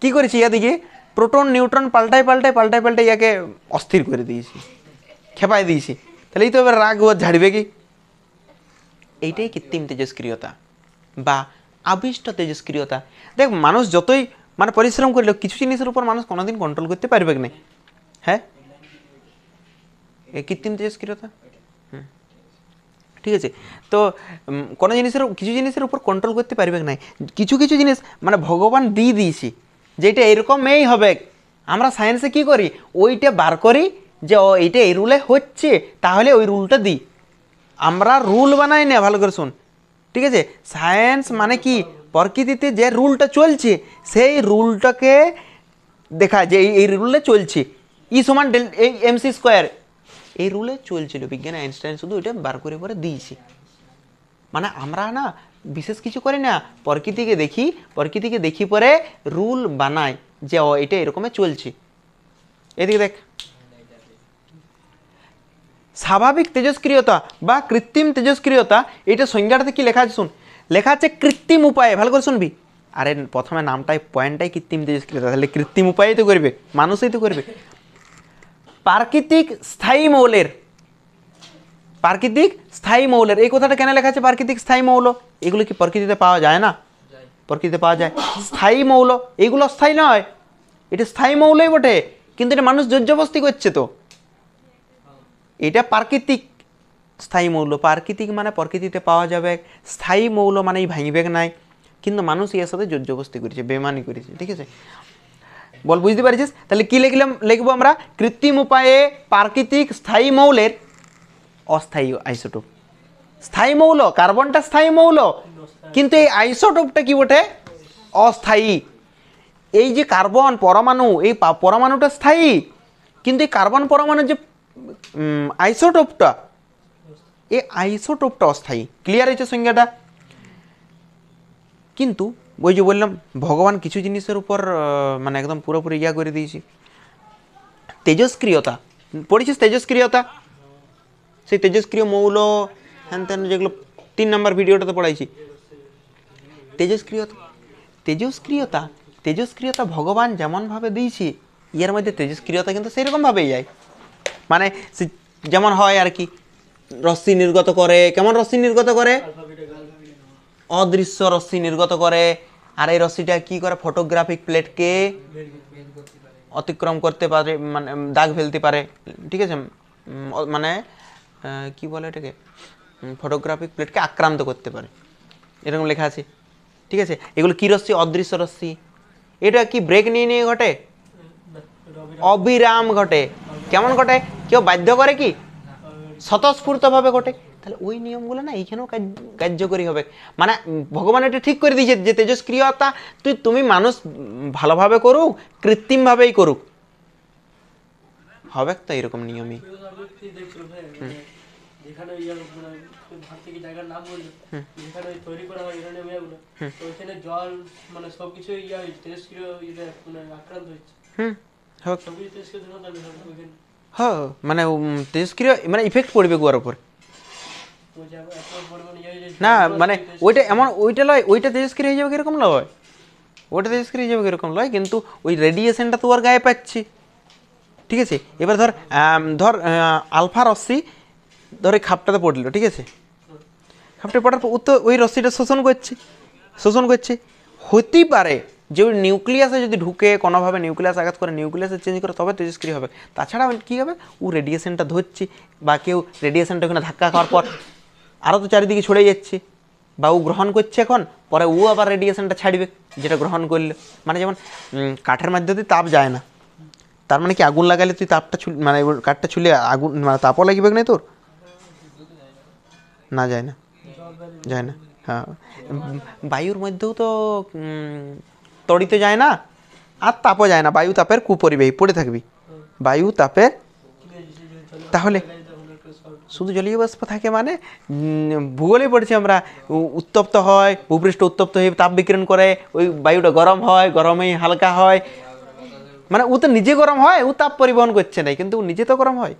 কি করেছে, ইয়াদিকে প্রোটন নিউট্রন পাল্টাই ইয়াকে অস্থির করে দিয়েছি, খেপাই দিয়েছি। তাহলে এই তো এবার রাগ ও ঝাড়বে কি? এইটাই কৃত্রিম তেজস্ক্রিয়তা বা আবিষ্ট তেজস্ক্রিয়তা। দেখ মানুষ যতই মানে পরিশ্রম করলেও কিছু জিনিসের উপর মানুষ কোনোদিন কন্ট্রোল করতে পারবে না, হ্যাঁ, এই কৃত্রিম তেজস্ক্রিয়তা, ঠিক আছে। তো কোনো জিনিসের, কিছু জিনিসের উপর কন্ট্রোল করতে পারবে না, কিছু কিছু জিনিস মানে ভগবান দিয়ে দিয়েছি যেটা এরকমই হবে। আমরা সায়েন্সে কি করি, ওইটা বার করি যে এইটা এই রুলে হচ্ছে, তাহলে ওই রুলটা দিই, আমরা রুল বানাই না। ভালো করে শুন, ঠিক আছে। সায়েন্স মানে কি, প্রকৃতিতে যে রুলটা চলছে সেই রুলটাকে দেখা যে এই রুলে চলছে, ই সমান mc², এই রুলে চলছিল। বিজ্ঞান আইনস্টাইন শুধু এটা বার করে পরে দিয়েছি। মানে আমরা না বিশেষ কিছু করি না, প্রকৃতিকে দেখি পরে রুল বানাই যে এটা এরকমই চলছে। এদিকে দেখ, স্বাভাবিক তেজস্ক্রিয়তা বা কৃত্রিম তেজস্ক্রিয়তা, এটা সংজ্ঞাটাতে কি লেখা আছে শুন, লেখা আছে কৃত্রিম উপায়ে, ভালো করে শুনবি। আরে প্রথমে নামটাই পয়েন্টটাই কৃত্রিম তেজস্ক্রিয়তা, তাহলে কৃত্রিম উপায়েই তো করবে, মানুষই তো করবে। প্রাকৃতিক স্থায়ী মৌলের, প্রাকৃতিক স্থায়ী মৌলের, এই কথাটা কেন লেখা আছে প্রাকৃতিক স্থায়ী মৌল? এগুলো কি প্রকৃতিতে পাওয়া যায় না? প্রকৃতিতে পাওয়া যায়। স্থায়ী মৌল, এইগুলো অস্থায়ী নয়, এটা স্থায়ী মৌলই বটে, কিন্তু এটা মানুষ জোরজবস্তি করছে তো। এটা প্রাকৃতিক স্থায়ী মৌল, প্রাকৃতিক মানে প্রকৃতিতে পাওয়া যাবে, স্থায়ী মৌল মানে ভাঙিবে নাই, কিন্তু মানুষ এর সাথে জোরজবস্তি করেছে, বেমানি করেছে, ঠিক আছে? বল বুঝতে পারছিস? তাহলে কি লিখবো আমরা? কৃত্রিম উপায়ে প্রাকৃতিক স্থায়ী মৌলের অস্থায়ী আইসোটোপ। স্থায়ী মৌল, কার্বনটা স্থায়ী মৌল, কিন্তু এই আইসোটোপটা কি বটে? অস্থায়ী। এই যে কার্বন পরমাণু, এই পরমাণুটা স্থায়ী, কিন্তু এই কার্বন পরমাণুর যে আইসোটোপটা, এই আইসোটোপটা অস্থায়ী। ক্লিয়ার হয়েছে সংজ্ঞাটা? কিন্তু ওই যে বললাম ভগবান কিছু জিনিসের উপর মানে একদম পুরোপুরি ইয়া করে দিয়েছি। তেজস্ক্রিয়তা পড়েছিস? তেজস্ক্রিয়তা, সেই তেজস্ক্রিয় মৌল হ্যান ত্যান যেগুলো 3 নম্বর ভিডিওটাতে পড়াইছি। তেজস্ক্রিয়তা, তেজস্ক্রিয়তা, তেজস্ক্রিয়তা ভগবান যেমনভাবে দিয়েছি, এর মধ্যে তেজস্ক্রিয়তা কিন্তু সেইরকমভাবেই যায়। মানে যেমন হয় আর কি, রশ্মি নির্গত করে, কেমন রশ্মি নির্গত করে? অদৃশ্য রশ্মি নির্গত করে। আর এই রশ্মিটা কি করে? ফটোগ্রাফিক প্লেটকে অতিক্রম করতে পারে, মানে দাগ ফেলতে পারে, ঠিক আছে? মানে কি বলে এটাকে, ফটোগ্রাফিক প্লেটকে আক্রান্ত করতে পারে, এরকম লেখা আছে, ঠিক আছে? এগুলো কি রশ্মি? অদৃশ্য রশ্মি। এটা কি ব্রেক নিয়ে নিয়ে ঘটে? অবিরাম ঘটে। কেমন ঘটে? কেউ বাধ্য করে কি? স্বতঃস্ফূর্তভাবে ঘটে। তাহলে ওই নিয়মগুলো না এইখানেও কার্যকরী হবে। মানে ভগবান এটা ঠিক করে দিয়েছে যে তেজস্ক্রিয়তা তুমি মানুষ ভালোভাবে করুক, কৃত্রিমভাবেই করুক, হবে তো এরকম নিয়মই। হ্যাঁ, মানে তেজস্ক্রিয় মানে ইফেক্ট পড়বে গোয়ার উপর না, মানে ওইটা এমন, ওইটা লয়, ওইটা তেজস্ক্রিয় হয়ে যাবে কিরকম লয়, ওইটা তেজস্ক্রিয় হয়ে যাবে কিরকম লয়, কিন্তু ওই রেডিয়েশনটা তো আর গায়ে পাচ্ছি, ঠিক আছে? এবার ধর ধর আলফা রশ্মি ধর এই খাপটাতে পড়লো, ঠিক আছে? খাপটা পড়ার পর ও তো ওই রশ্মিটা শোষণ করছে, হতেই পারে যে ওই নিউক্লিয়াসে যদি ঢুকে কোনোভাবে নিউক্লিয়াস আঘাত করে, নিউক্লিয়াসে চেঞ্জ করে, তবে তেজস্ক্রিয় হবে। তাছাড়া কী হবে? ও রেডিয়েশনটা ধরছে, বা কেউ রেডিয়েশনটা ওখানে ধাক্কা খাওয়ার পর আরও তো চারিদিকে ছড়ে যাচ্ছে, বা ও গ্রহণ করছে এখন, পরে ও আবার রেডিয়েশনটা ছাড়বে যেটা গ্রহণ করলে। মানে যেমন কাঠের মধ্যে দিয়ে তাপ যায় না, তার মানে কি আগুন লাগালে তুই তাপটা মানে কাঠটা ছুলে আগুন মানে তাপও লাগবে না তোর? না, যায় না, যায় না। হ্যাঁ, বায়ুর মধ্যেও তো তড়িত যায় না, আর তাপও যায় না, বায়ু তাপের কুপরিবাহী পড়ে থাকবি, বায়ু তাপের। তাহলে শুধু জলীয় বাষ্প থাকে মানে ভূগোলে পড়েছি আমরা, উত্তপ্ত হয়, ভূপৃষ্ঠ উত্তপ্ত হয়ে তাপ বিকিরণ করে, ওই বায়ুটা গরম হয়, গরমেই হালকা হয়, মানে ও তো নিজে গরম হয়, ও তাপ পরিবহন করছে না, কিন্তু ও নিজে তো গরম হয়,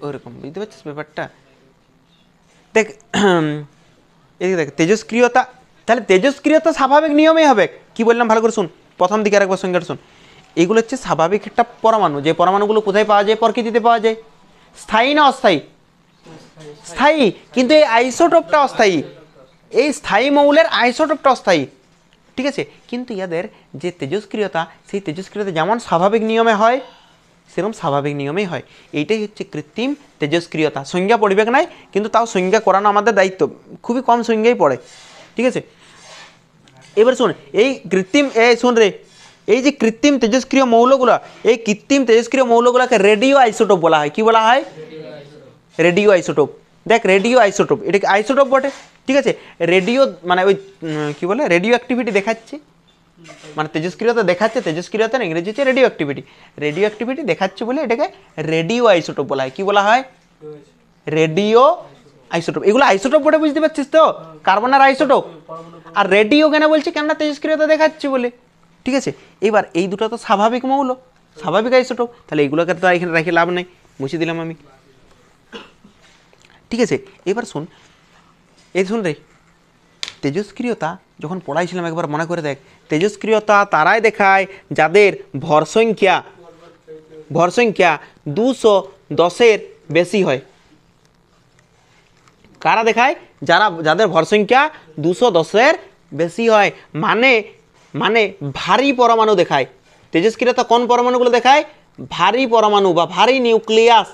ওরকম। বুঝতে পারছিস ব্যাপারটা? দেখ এদিকে দেখ তেজস্ক্রিয়তা, তাহলে তেজস্ক্রিয়তা স্বাভাবিক নিয়মেই হবে। কি বললাম ভালো করে শুন, প্রথম দিকে আরেকবার সংজ্ঞাটা শুন। এগুলো হচ্ছে স্বাভাবিক একটা পরমাণু, যে পরমাণুগুলো কোথায় পাওয়া যায়? প্রকৃতিতে পাওয়া যায়। স্থায়ী না অস্থায়ী? স্থায়ী, কিন্তু এই আইসোটোপটা অস্থায়ী, এই স্থায়ী মৌলের আইসোটোপটা অস্থায়ী, ঠিক আছে? কিন্তু এদের যে তেজস্ক্রিয়তা, সেই তেজস্ক্রিয়তা যেমন স্বাভাবিক নিয়মে হয়, সেরকম স্বাভাবিক নিয়মেই হয়। এইটাই হচ্ছে কৃত্রিম তেজস্ক্রিয়তা। সংজ্ঞা পড়বে নাই, কিন্তু তাও সংজ্ঞা করানো আমাদের দায়িত্ব, খুবই কম সংজ্ঞাই পড়ে, ঠিক আছে? এবার শোন, এই কৃত্রিম শোন রে, এই যে কৃত্রিম তেজস্ক্রিয় মৌলগুলো, এই কৃত্রিম তেজস্ক্রিয় মৌলগুলোকে রেডিও আইসোটোপ বলা হয়। কি বলা হয়? Radio isotope. দেখ রেডিও আইসোটোপ, এটাকে আইসোটোপ বটে, ঠিক আছে? রেডিও মানে ওই কী বলে, রেডিও অ্যাক্টিভিটি দেখাচ্ছে, মানে তেজস্ক্রিয়তা দেখাচ্ছে, তেজস্ক্রিয়তা না ইংরেজি হচ্ছে রেডিও অ্যাক্টিভিটি, রেডিও অ্যাক্টিভিটি দেখাচ্ছে বলে এটাকে রেডিও আইসোটোপ বলা হয়। কি বলা হয়? Radio isotope. এগুলো আইসোটোপ বটে, বুঝতে পারছিস তো? কার্বনের আইসোটোপ। আর রেডিও কেন বলছি? কেননা তেজস্ক্রিয়তা দেখাচ্ছে বলে, ঠিক আছে? এবার এই দুটো তো স্বাভাবিক মৌল, স্বাভাবিক আইসোটোপ, তাহলে এগুলোকে তো এখানে রেখে লাভ নেই, মুছে দিলাম আমি, ঠিক আছে? এবার শোন, এই শুন রে, তেজস্ক্রিয়তা যখন পড়াইছিলাম একবার মনে করে দেখ, তেজস্ক্রিয়তা তারাই দেখায় যাদের ভর সংখ্যা 210-এর বেশি হয়। কারা দেখায়? যাদের ভর সংখ্যা 210-এর বেশি হয়, মানে ভারী পরমাণু দেখায়। তেজস্ক্রিয়তা কোন পরমাণুগুলো দেখায়? ভারী পরমাণু বা ভারী নিউক্লিয়াস।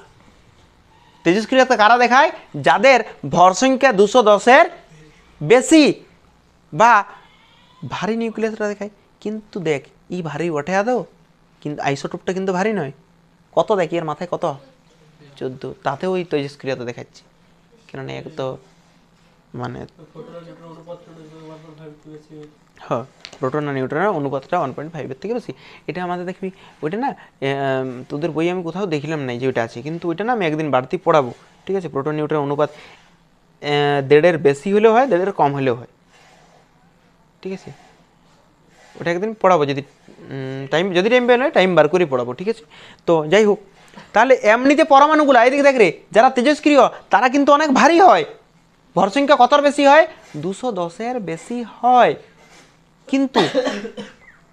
তেজস্ক্রিয়তা কারা দেখায়? যাদের ভর সংখ্যা 210-এর বেশি বা ভারী নিউক্লিয়াসটা দেখায়। কিন্তু দেখ ই ভারী বটে আদৌ, কিন্তু আইসোটোপটা কিন্তু ভারী নয়। কত দেখি এর মাথায় কত? 14। তাতেও ওই তেজস্ক্রিয়তা দেখাচ্ছে। কেননা এক তো মানে হ্যাঁ, প্রোটন আর নিউট্রনের অনুপাতটা 1.5-এর থেকে বেশি। এটা আমাদের দেখবি ওইটা না, তোদের বই আমি কোথাও দেখিলাম নাই যে ওইটা আছে, কিন্তু ওইটা না আমি একদিন বাড়তি পড়াবো। ঠিক আছে, প্রোটন নিউট্রনের অনুপাত 1.5-এর বেশি হলেও হয়, 1.5-এর কম হলেও হয়। ঠিক আছে, ওটা একদিন পড়াবো যদি টাইম বের হয়, টাইম বার করে পড়াবো। ঠিক আছে, তো যাই হোক, তাহলে এমনিতে পরমাণুগুলো এইদিকে দেখ রে, যারা তেজস্ক্রিয় তারা কিন্তু অনেক ভারী হয়। ভর সংখ্যা কতর বেশি হয়? 210-এর বেশি হয়। কিন্তু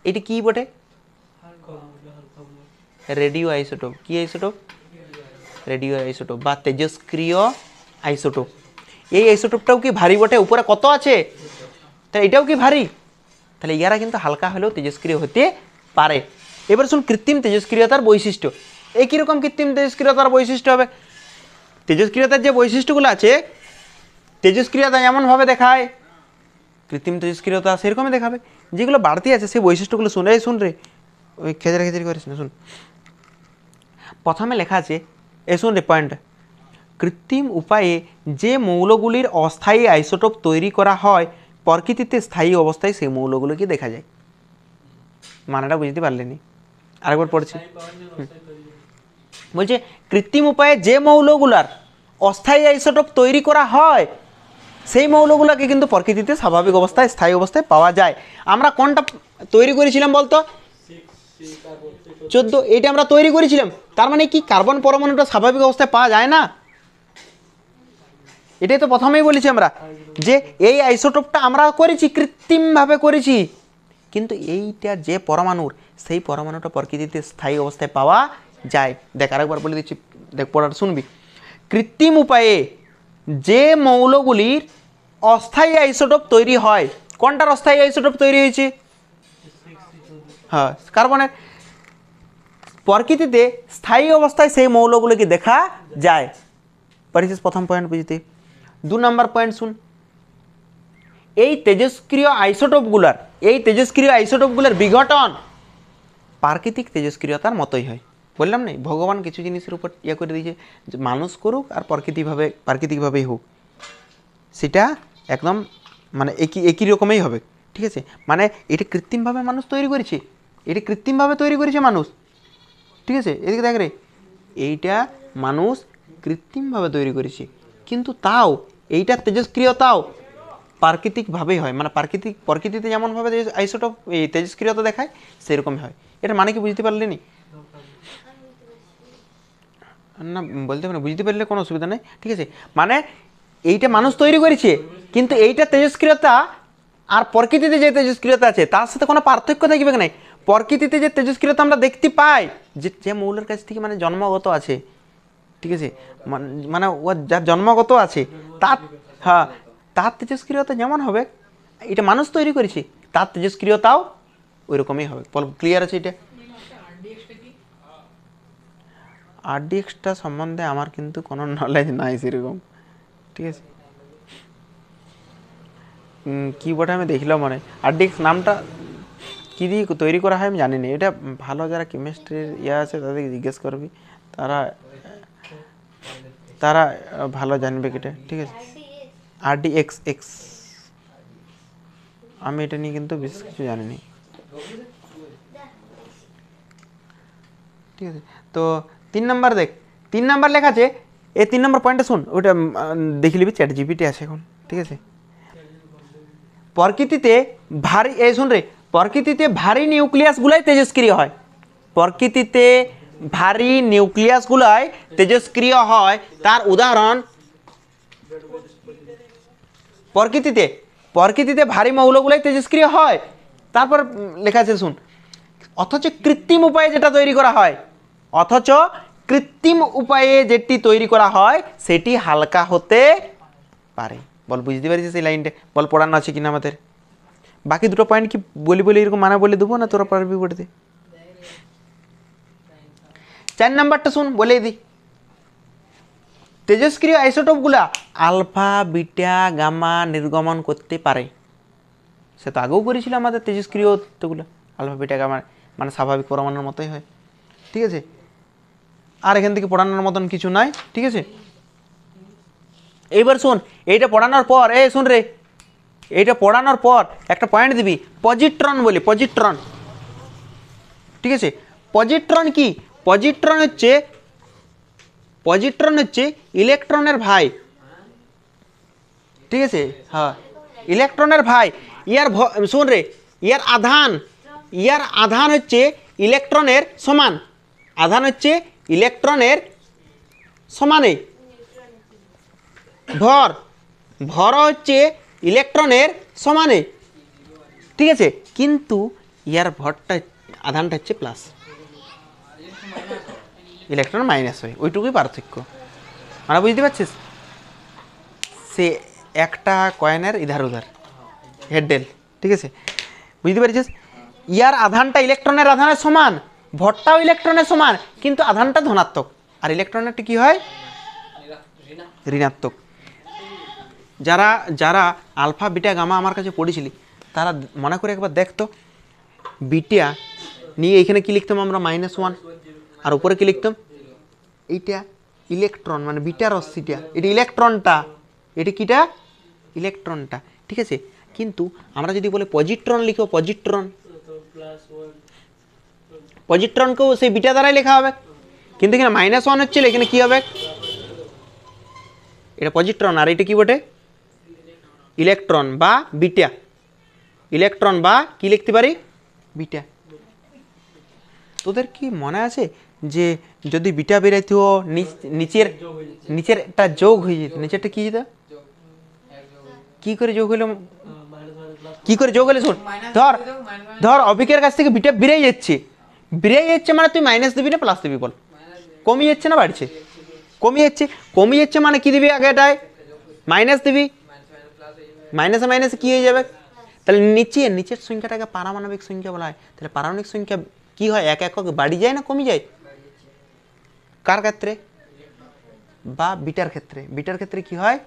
এটি কি বটে? Radio isotope. কি আইসোটোপ? রেডিও আইসোটোপ বা তেজস্ক্রিয় আইসোটোপ। এই আইসোটোপটাও কি ভারী বটে? উপরে কত আছে, তাহলে এটাও কি ভারী? তাহলে ইয়ারা কিন্তু হালকা হলেও তেজস্ক্রিয় হতে পারে। এবার শুন কৃত্রিম তেজস্ক্রিয়তার বৈশিষ্ট্য। এই কীরকম কৃত্রিম তেজস্ক্রিয়তার বৈশিষ্ট্য হবে? তেজস্ক্রিয়তার যে বৈশিষ্ট্যগুলো আছে, তেজস্ক্রিয়তা যেমনভাবে দেখায় কৃত্রিম তেজস্ক্রিয়তা সেরকমই দেখাবে। যেগুলো বাড়তি আছে সেই বৈশিষ্ট্যগুলো শুন রে, ওই খেচারি করিস না, শুন। প্রথমে লেখা আছে, শুন রে পয়েন্ট, কৃত্রিম উপায়ে যে মৌলগুলির অস্থায়ী আইসোটোপ তৈরি করা হয় প্রকৃতিতে স্থায়ী অবস্থায় সেই মৌলগুলোকে দেখা যায়। মানেটা বুঝতে পারলেনি? আরেকবার পড়ছি। বলছে কৃত্রিম উপায়ে যে মৌলগুলার অস্থায়ী আইসোটোপ তৈরি করা হয় সেই মৌলগুলোকে কিন্তু প্রকৃতিতে স্বাভাবিক অবস্থায় স্থায়ী অবস্থায় পাওয়া যায়। আমরা কোনটা তৈরি করেছিলাম বলতো? 14। এইটা আমরা তৈরি করেছিলাম। তার মানে কি কার্বন পরমাণুটা স্বাভাবিক অবস্থায় পাওয়া যায় না? এটাই তো প্রথমেই বলেছি আমরা যে এই আইসোটোপটা আমরা করেছি, কৃত্রিমভাবে করেছি, কিন্তু এইটা যে পরমাণুর, সেই পরমাণুটা প্রকৃতিতে স্থায়ী অবস্থায় পাওয়া যায়। দেখ আরেকবার বলে দিচ্ছি, দেখ পড়াটা শুনবি। কৃত্রিম উপায়ে যে মৌলগুলির অস্থায়ী আইসোটোপ তৈরি হয়, কোনটার অস্থায়ী আইসোটোপ তৈরি হয়েছে? হ্যাঁ, কার্বনের। প্রকৃতিতে স্থায়ী অবস্থায় সেই মৌলগুলোকে দেখা যায়। পারিস প্রথম পয়েন্ট বুঝতে। 2 নম্বর পয়েন্ট শুন, এই তেজস্ক্রিয় আইসোটোপগুলোর বিঘটন প্রাকৃতিক তেজস্ক্রিয়তার মতোই হয়। বললাম না, ভগবান কিছু জিনিসের উপর করে দিয়েছে, যে মানুষ করুক আর প্রাকৃতিকভাবেই হোক, সেটা একদম মানে একই রকমই হবে। ঠিক আছে, মানে এটা কৃত্রিমভাবে মানুষ তৈরি করেছে, মানুষ। ঠিক আছে, এদিকে দেখ রে, এইটা মানুষ কৃত্রিমভাবে তৈরি করেছে, কিন্তু তাও এইটার তেজস্ক্রিয়তাও প্রাকৃতিকভাবেই হয়। মানে প্রকৃতিতে যেমনভাবে আইসোটোপ এই তেজস্ক্রিয়তা দেখায় সেরকমই হয়। এটা মানে কি বুঝতে পারলেনি? না বলতে পারি, বুঝতে পারলে কোনো অসুবিধা নেই। ঠিক আছে, মানে এইটা মানুষ তৈরি করেছে, কিন্তু এইটা তেজস্ক্রিয়তা আর প্রকৃতিতে যে তেজস্ক্রিয়তা আছে তার সাথে কোনো পার্থক্য থাকবে না। প্রকৃতিতে যে তেজস্ক্রিয়তা আমরা দেখতে পাই, যে মৌলের কাছ থেকে মানে জন্মগত আছে, ঠিক আছে, মানে ও যার জন্মগত আছে তার, হ্যাঁ, তার তেজস্ক্রিয়তা যেমন হবে, এটা মানুষ তৈরি করেছে, তার তেজস্ক্রিয়তাও ওই রকমই হবে। ক্লিয়ার আছে এটা? আরডিএক্সটা সম্বন্ধে আমার কিন্তু কোনো নলেজ নাই সেরকম। ঠিক আছে, কি বটে আমি দেখলাম, মানে আরডিএক্স নামটা কী দিয়ে তৈরি করা হয় আমি জানি না। এটা ভালো যারা কেমিস্ট্রির আছে তাদেরকে জিজ্ঞেস করবি, তারা ভালো জানবে এটা। ঠিক আছে, আরডিএক্স আমি এটা নিয়ে কিন্তু বেশ কিছু জানিনি। ঠিক আছে, তো 3 নম্বর দেখ, 3 নম্বর লেখা আছে, এই 3 নম্বর পয়েন্টটা শুন, ওটা দেখে নিবি, চ্যাট জিপিটি আছে এখন। ঠিক আছে, প্রকৃতিতে ভারী, এই শুন রে, প্রকৃতিতে ভারী নিউক্লিয়াসগুলাই তেজস্ক্রিয় হয়। প্রকৃতিতে ভারী নিউক্লিয়াসগুলাই তেজস্ক্রিয় হয়। তার উদাহরণ প্রকৃতিতে প্রকৃতিতে ভারী মৌলগুলাই তেজস্ক্রিয় হয়। তারপর লেখা আছে শুন, অথচ কৃত্রিম উপায়ে যেটা তৈরি করা হয়, অথচ কৃত্রিম উপায়ে যেটি তৈরি করা হয় সেটি হালকা হতে পারে। বল বুঝতে পারছিস এই লাইনটা? বল পড়ানো আছে কিনা আমাদের? বাকি দুটো পয়েন্ট কি বলি বলি এরকম মানা বলে দেবো না তোরা পারবি পড়তে? 4 নাম্বারটা শুন বলে দিই, তেজস্ক্রিয় আইসোটোপগুলা আলফা বিটা গামা নির্গমন করতে পারে। সে তো আগেও করেছিল আমাদের তেজস্ক্রিয় তত্ত্বগুলো, আলফা বিটা গামা মানে স্বাভাবিক পরমাণুর মতোই হয়, ঠিক আছে? আর এখান থেকে পড়ানোর মতন কিছু নাই, ঠিক আছে? এইবার শোন, এইটা পড়ানোর পর শোন রে, এইটা পড়ানোর পর একটা পয়েন্ট দিবি, পজিট্রন বলি, পজিট্রন, ঠিক আছে? পজিট্রন কি? পজিট্রন হচ্ছে ইলেকট্রনের ভাই, ঠিক আছে? হ্যাঁ, ইলেকট্রনের ভাই। শোন রে, ইয়ার আধান হচ্ছে ইলেকট্রনের সমান, আধান হচ্ছে ইলেকট্রনের সমানে, ভর হচ্ছে ইলেকট্রনের সমানে, ঠিক আছে? কিন্তু ইয়ার ভরটা আধানটা হচ্ছে প্লাস, ইলেকট্রন মাইনাস হয়, ওইটুকুই পার্থক্য। মানে বুঝতে পারছিস? সে একটা কয়েনের ইধার উধার, হেডেল, ঠিক আছে? বুঝতে পারছিস? ইয়ার আধানটা ইলেকট্রনের আধানের সমান, ভরটাও ইলেকট্রনের সমান, কিন্তু আধানটা ধনাত্মক, আর ইলেকট্রনেরটা কি হয়? ঋণাত্মক। যারা যারা আলফা বিটা গামা আমার কাছে পড়েছিলি তারা মনে করে একবার দেখতো, বিটা নিয়ে এইখানে কি লিখতাম আমরা? -1, আর উপরে কি লিখতাম? এইটা ইলেকট্রন, মানে বিটার রশ্মিটা, এটা ইলেকট্রনটা, এটা কিটা? ইলেকট্রনটা, ঠিক আছে? কিন্তু আমরা যদি বলে পজিট্রন লিখো, পজিট্রনকেও সেই বিটা দ্বারাই লেখা হবে, কিন্তু এখানে -1 হচ্ছিল, এখানে কি হবে? এটা পজিট্রন, আর এটা কি বটে? ইলেকট্রন বা বিটা, ইলেকট্রন বা কি লিখতে পারি? বিটা। তোদের কি মনে আছে যে যদি বিটা বেরাইতো নিচেরটা যোগ হয়ে যেত, নিচেরটা কি যেত? কি করে যোগ হলো? কি করে যোগ হলে? শোন, ধর অভিকের কাছ থেকে বিটা বেরিয়ে যাচ্ছে, মানে তুই মাইনাস দিবি না প্লাস দিবি? বল, কমিয়ে যাচ্ছে না বাড়ছে? কমিয়ে যাচ্ছে মানে কি দিবি? আগে এটাই মাইনাস দিবি, মাইনাসে কি হয়ে যাবে? তাহলে নিচের সংখ্যাটাকে পারমাণবিক সংখ্যা বলা হয়। তাহলে পারমাণবিক সংখ্যা কি হয়? এক একক বাড়ি যায় না কমে যায়? কার ক্ষেত্রে? বা বিটার ক্ষেত্রে। বিটার ক্ষেত্রে কি হয়?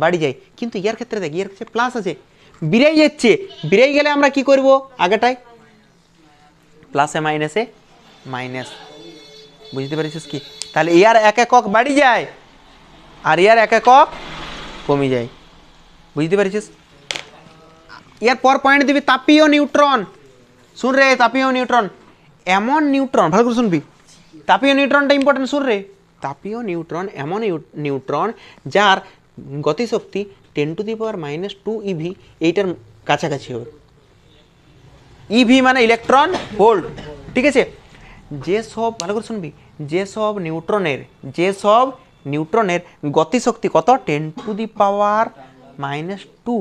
বাড়ি যায়। কিন্তু ইয়ার ক্ষেত্রে দেখ, ইয়ার কাছে প্লাস আছে, বিরাই যাচ্ছে, বিরাই গেলে আমরা কি করব? আগেটাই প্লাসে মাইনাসে মাইনাস। বুঝতে পারছিস কি? তাহলে ইয়ার এক একক বাড়ি যায় আর ইয়ার এক একক কমে যায়। বুঝতে পারছিস? ইয়ার পর পয়েন্ট দিবি তাপীয় নিউট্রন। শুন রে, তাপীয় নিউট্রন এমন নিউট্রন, ভালো করে শুনবি, তাপীয় নিউট্রনটা ইম্পর্টেন্ট। শুন রে, তাপীয় নিউট্রন এমন নিউট্রন যার গতিশক্তি 10⁻² EV, এইটার কাছাকাছি হবে। ইভি মানে ইলেকট্রন ভোল্ট, ঠিক আছে? যেসব, ভালো করে শুনবি, যেসব নিউট্রনের গতিশক্তি কত? 10⁻²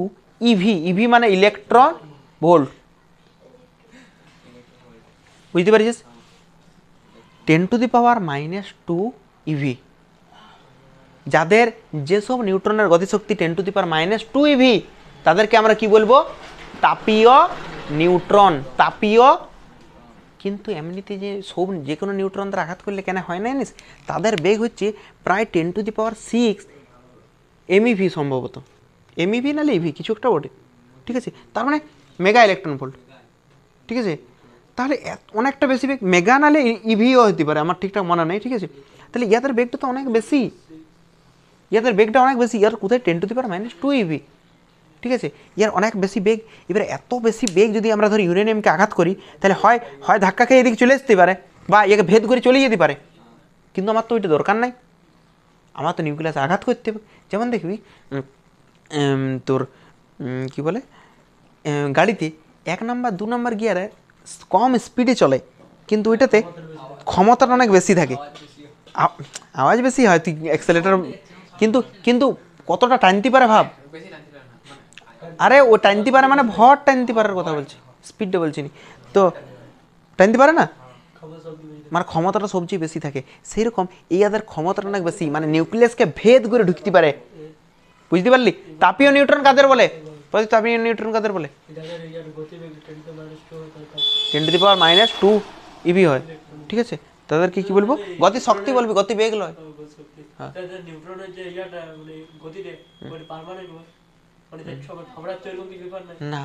ইভি। ইভি মানে ইলেকট্রন ভোল্ট। বুঝতে পারছিস? 10⁻² ইভি, যাদের যেসব নিউট্রনের গতিশক্তি 10⁻² ইভি, তাদেরকে আমরা কি বলবো? তাপীয় নিউট্রন। তাপীয়। কিন্তু এমনিতে যে কোনো নিউট্রন দ্বারা আঘাত করলে কেন হয় না জানিস? তাদের বেগ হচ্ছে প্রায় 10⁶ MeV, সম্ভবত MeV নাহলে ইভি, কিছু একটা বটে, ঠিক আছে? তার মানে মেগা ইলেকট্রন ভোল্ট, ঠিক আছে? তাহলে অনেকটা বেশি বেগ, মেগা নাহলে ইভিও হতে পারে, আমার ঠিকঠাক মনে নেই, ঠিক আছে? তাহলে ইয়াদের বেগটা তো অনেক বেশি, ইয়ার কোথায় 10⁻² ইভি, ঠিক আছে? ইয়ার অনেক বেশি বেগ। এবারে এত বেশি বেগ যদি আমরা ধরি ইউরেনিয়ামকে আঘাত করি, তাহলে হয় ধাক্কা খেয়ে এদিকে চলে আসতে পারে, বা একে ভেদ করে চলে যেতে পারে। কিন্তু আমার তো ওইটা দরকার নাই, আমার তো নিউক্লিয়াসে আঘাত করতে হবে। যেমন দেখবি তোর কি বলে, গাড়িতে 1 নাম্বার 2 নাম্বার গিয়ারে কম স্পিডে চলে, কিন্তু ওইটাতে ক্ষমতাটা অনেক বেশি থাকে, আওয়াজ বেশি হয়, তুই অ্যাক্সেলেটার, কিন্তু কতটা টানতে পারে ভাব, আরে ও টানতে পারে মানে ভর টানতে পারার কথা বলছি, স্পিডটা বলছি নি। তো টানতে পারে না, মানে ক্ষমতাটা সবচেয়ে বেশি থাকে, সেই রকম ইয়াদের ক্ষমতাটা অনেক বেশি, মানে নিউক্লিয়াসকে ভেদ করে ঢুকতে পারে। বুঝতে পারলি? তাপীয় নিউট্রন কাদের বলে? তাপীয় নিউট্রন কাদের বলে? 10⁻² ইভি হয়, ঠিক আছে। তাদেরকে কি বলবো? গতি শক্তি বলবি, গতি বেগ নয়। হ্যাঁ না,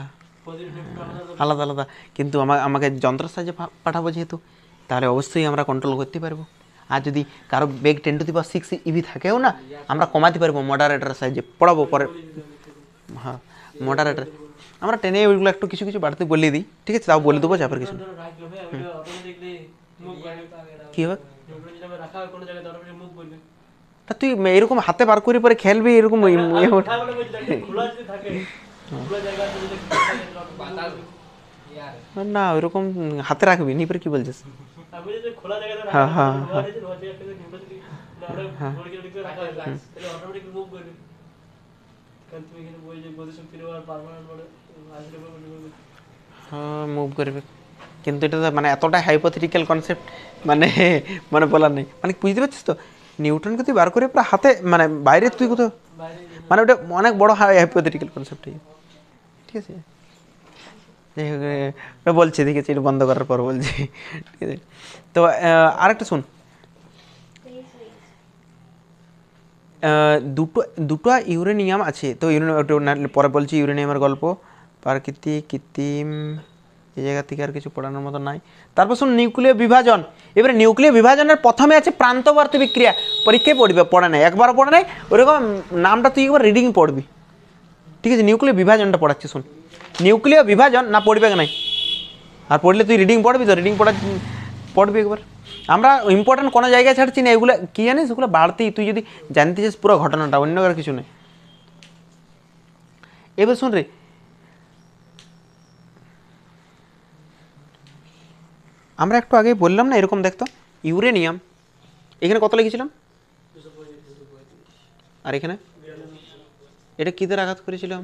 আলাদা আলাদা। কিন্তু আমাকে যন্ত্রের সাহায্যে পাঠাবো যেহেতু, তাহলে অবশ্যই আমরা কন্ট্রোল করতে পারবো। আর যদি কারো বেগ 10⁻6 ইভি থাকেও না, আমরা কমাতে পারবো মডারেটারের সাহায্যে। পড়াবো পরে। হ্যাঁ মডারেটার আমরা টেনে ওইগুলো একটু কিছু কিছু বাড়তে বলে দিই, ঠিক আছে, তাও বলে দেবো, চাপের কিছু। কি হবে? তা তুই এরকম হাতে বার করে পরে খেলবি এরকম না, ওইরকম হাতে রাখবি নি, পরে কি বলছিস? হ্যাঁ হ্যাঁ হ্যাঁ হ্যাঁ মুভ করবে, কিন্তু এটা তো মানে এতটা হাইপোথেটিক্যাল কনসেপ্ট, মানে মানে বলার নেই, মানে বুঝতে পারছিস তো? নিউটনকে তুই বার করে পুরো হাতে, মানে বাইরে তুই কোথাও, মানে ওটা অনেক বড় হাইপোথেটিক্যাল কনসেপ্ট, ঠিক আছে। যাই হোক, বলছি দেখেছি, এটা বন্ধ করার পর বলছি, ঠিক আছে। তো আরেকটা শুন, দুটো দুটো ইউরেনিয়াম আছে, তো পরে বলছি ইউরেনিয়ামের গল্প, প্রাকৃতিক কৃত্রিম, এই জায়গা থেকে আর কিছু পড়ানোর মতো নাই। তারপর শুন নিউক্লিয় বিভাজন। এবারে নিউক্লিয় বিভাজনের প্রথমে আছে প্রান্তবর্তী বিক্রিয়া, পরীক্ষায় পড়বে, পড়ে নাই, একবারও পড়ে নাই, ওরকম নামটা তুই একবার রিডিং পড়বি, ঠিক আছে। নিউক্লিয় বিভাজনটা পড়াচ্ছি শুন। নিউক্লিয় বিভাজন না পড়বে নাই, আর পড়লে তুই রিডিং পড়বি তো, রিডিং পড়বি একবার। আমরা ইম্পর্টেন্ট কোনো জায়গায় ছাড়ছি না, এগুলো কী জানিস, এগুলো বাড়তেই, তুই যদি জানতে চাস পুরো ঘটনাটা, অন্য আর কিছু নেই। এবার শুন রে, আমরা একটু আগে বললাম না এরকম, দেখতো ইউরেনিয়াম এখানে কত লিখেছিলাম, আর এখানে এটা কী দ্বারা আঘাত করেছিলাম?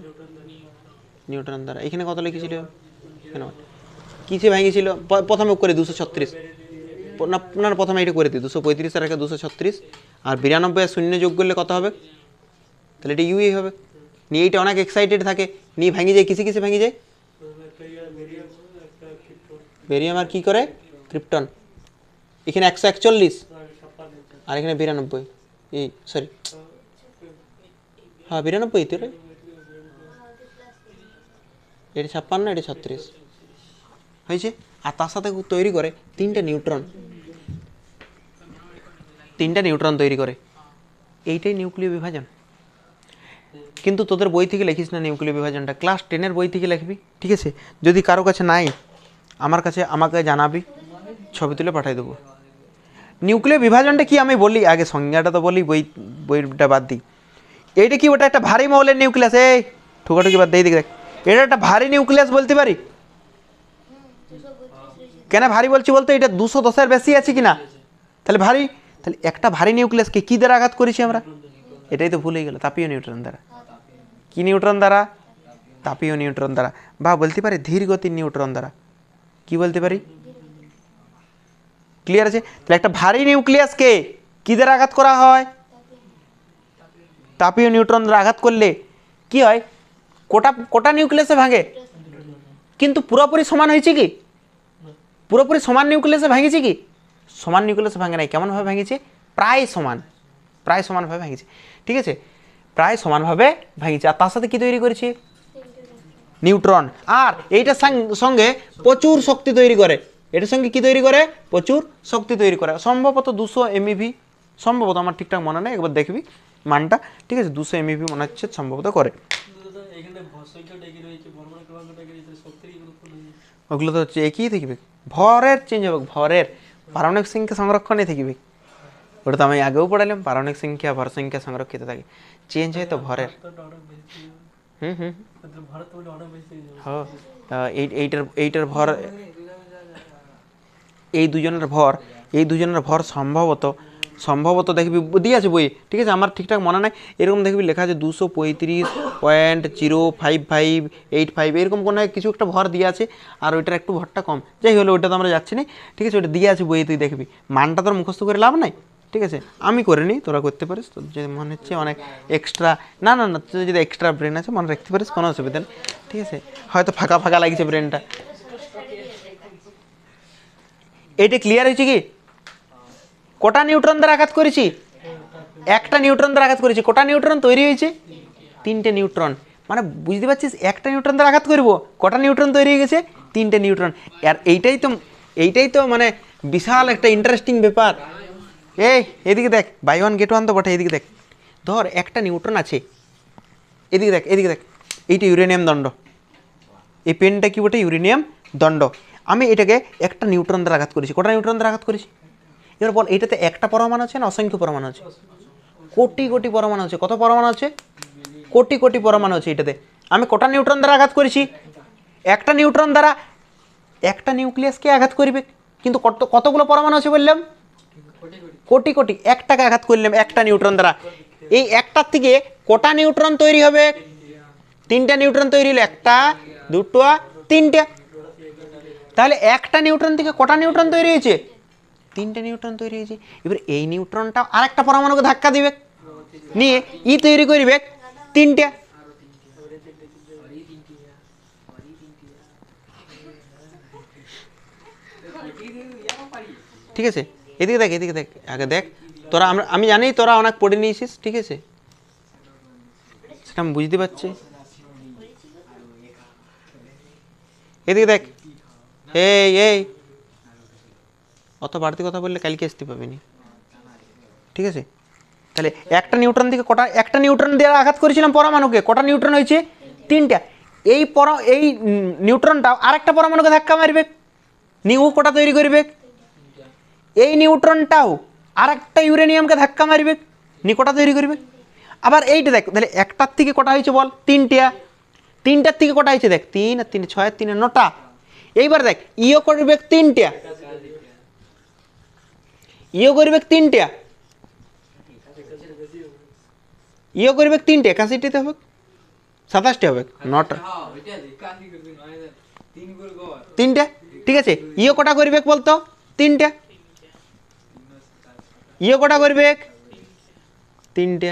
নিউটন দ্বারা। এখানে কত লিখেছিল? কেন কিসে ভেঙেছিল? প্রথমে করে 236, না না প্রথমে এটা করে দিই 235 আর একটা 236, আর 92 শূন্য যোগ করলে কত হবে? তাহলে এটা ইউই হবে। নিয়ে এইটা অনেক এক্সাইটেড থাকে, নিয়ে ভেঙে যায়, কিসে কিসে ভেঙে যায়? বেরিয়াম আর কি করে? ক্রিপ্টন। এখানে 141 আর এখানে 92, এই সরি হ্যাঁ 92 তো, এটা 56, এটা 36 হয়েছে। আর তার সাথে তৈরি করে তিনটা নিউট্রন তৈরি করে, এইটাই নিউক্লিয় বিভাজন। কিন্তু তোদের বই থেকে লিখিস না নিউক্লিয় বিভাজনটা, ক্লাস 10-এর বই থেকে লিখবি, ঠিক আছে। যদি কারো কাছে নাই আমাকে জানাবি, ছবি তুলে পাঠিয়ে দেবো। নিউক্লিয় বিভাজনটা কি আমি বলি আগে, সংজ্ঞাটা তো বলি, বইটা বাদ দিই। এইটা কি, ওটা একটা ভারী মৌলের নিউক্লিয়াস, এই ঠুকাঠুকি বাদ দিয়ে দেখ, এটা একটা ভারী নিউক্লিয়াস বলতে পারি। কেন ভারী বলছি বলতো, এটা 210-এর বেশি আছে কিনা, তাহলে ভারী। তাহলে একটা ভারী নিউক্লিয়াসকে কী দ্বারা আঘাত করেছি আমরা? এটাই তো ভুলে গেল, তাপীয় নিউট্রন দ্বারা। কি নিউট্রন দ্বারা? তাপীয় নিউট্রন দ্বারা, বা বলতে পারি ধীর গতির নিউট্রন দ্বারা। কি বলতে পারি? ক্লিয়ার আছে? তাহলে একটা ভারী নিউক্লিয়াসকে কী দ্বারা আঘাত করা হয়? তাপীয় নিউট্রন দ্বারা আঘাত করলে কি হয়? কোটা নিউক্লিয়াসে ভাঙে, কিন্তু পুরোপুরি সমান হয়েছে কি? পুরোপুরি সমান নিউক্লিয়াসে ভাঙেছে কি? সমান নিউক্লিয়াসে ভাঙে নাই, কেমনভাবে ভাঙেছে? প্রায় সমানভাবে ভাঙেছে, ঠিক আছে, প্রায় সমানভাবে ভাঙেছে। আর তার সাথে কি তৈরি করেছে? নিউট্রন। আর এইটার সঙ্গে প্রচুর শক্তি তৈরি করে, এটার সঙ্গে কি তৈরি করে? প্রচুর শক্তি তৈরি করে, সম্ভবত 200 MeV, সম্ভবত, আমার ঠিকঠাক মনে নেই, একবার দেখবি মানটা, ঠিক আছে। 200 MeV মনে হচ্ছে সম্ভবত করে। ওগুলো তো হচ্ছে একই থাকবে, ভরের চেঞ্জ হবে, ভরের পারমাণবিক সংখ্যা সংরক্ষণে থাকবে। ওটা তো আমি আগেও পড়ালাম, পারমাণবিক সংখ্যা ভর সংখ্যা সংরক্ষিত থাকে, চেঞ্জ হয় তো ভরের। হ্যাঁ এইটার ভর, এই দুজনের ভর সম্ভবত সম্ভবত দেখবি দিয়ে আছে বই, ঠিক আছে, আমার ঠিকঠাক মনে নাই, এরকম দেখবি লেখা আছে 235.05585 এরকম কোনো কিছু একটা ভর দিয়ে আছে, আর ওইটার একটু ভরটা কম, যাই হলো ওইটা তো আমরা যাচ্ছি না, ঠিক আছে, ওইটা দিয়ে আছে বইয়ে, তুই দেখবি, মানটা তোর মুখস্থ করে লাভ নাই, ঠিক আছে, আমি করে নিই, তোরা করতে পারিস, তোর যে মনে হচ্ছে অনেক এক্সট্রা, না না না, তুই যদি এক্সট্রা ব্রেন আছে মনে রাখতে পারিস, কোনো অসুবিধা নেই, ঠিক আছে, হয়তো ফাঁকা ফাঁকা লাগছে ব্রেনটা। এইটা ক্লিয়ার হয়েছে কি? কটা নিউট্রন দ্বারা আঘাত করেছি? একটা নিউট্রন দ্বারা আঘাত করেছি। কটা নিউট্রন তৈরি হয়েছে? 3টে নিউট্রন। মানে বুঝতে পারছিস, একটা নিউট্রন দ্বারা আঘাত করব, কটা নিউট্রন তৈরি হয়ে গেছে? 3টে নিউট্রন। আর এইটাই তো মানে বিশাল একটা ইন্টারেস্টিং ব্যাপার। এই এদিকে দেখ, বাই ওয়ান গেট ওয়ান তো বটে, এদিকে দেখ, ধর একটা নিউট্রন আছে, এদিকে দেখ, এদিকে দেখ, এইটা ইউরেনিয়াম দণ্ড, এই পেনটা কি বটে? ইউরেনিয়াম দণ্ড। আমি এটাকে একটা নিউট্রন দ্বারা আঘাত করেছি। কটা নিউট্রন দ্বারা আঘাত করেছি? এবার বল, এটাতে একটা পরমাণু আছে না অসংখ্য পরমাণু আছে? কোটি কোটি পরমাণু আছে। কত পরমাণু আছে? কোটি কোটি পরমাণু আছে এটাতে। আমি কটা নিউট্রন দ্বারা আঘাত করেছি? একটা নিউট্রন দ্বারা একটা নিউক্লিয়াসকে আঘাত করবে, কিন্তু কতগুলো পরমাণু আছে বললাম? কোটি কোটি। একটাকে আঘাত করলাম একটা নিউট্রন দ্বারা, এই একটার থেকে কটা নিউট্রন তৈরি হবে? 3টে নিউট্রন তৈরি হলো, একটা, দুটো, 3টে। তাহলে একটা নিউট্রন থেকে কটা নিউট্রন তৈরি হয়েছে? 3টে নিউট্রন তৈরি হয়েছে। এবার এই নিউট্রনটা আর একটা পরমাণুকে ধাক্কা দিবে, নিয়ে ই তৈরি করবে 3টে। ঠিক আছে, এদিকে দেখ, এদিকে দেখ, আগে দেখ, তোরা আমি জানি তোরা অনেক পড়ে নিয়েছিস, ঠিক আছে, সেটা আমি বুঝতে পারছি। এদিকে দেখ, এই অত বাড়তি কথা বললে কালকে আসতে পাবিনি, ঠিক আছে। তাহলে একটা নিউট্রন থেকে কটা, একটা নিউট্রন দিয়ে আঘাত করেছিলাম পরমাণুকে, কটা নিউট্রন হয়েছে? 3টে। এই নিউট্রনটা আরেকটা পরমাণুকে ধাক্কা মারবে, নিউ কটা তৈরি করবে? এই নিউট্রনটাও আরেকটা ইউরেনিয়ামকে ধাক্কা মারবে, নি কটা তৈরি করবে? আবার এইটা দেখ, তাহলে একটার থেকে কটা হয়েছে বল? 3টে। 3টার থেকে কটা হয়েছে দেখ, 3 আর 3 6 আর 3 9টা। এইবার দেখ, ইও করবে 3টে, ইও করবে 3টে, ইও করবে 3টে, 81তে হবে, 27টে হবে, 9টা, 3টে, ঠিক আছে। ইও কটা করবে বলতো? 3টে। ইও কটা করবে? 3টে।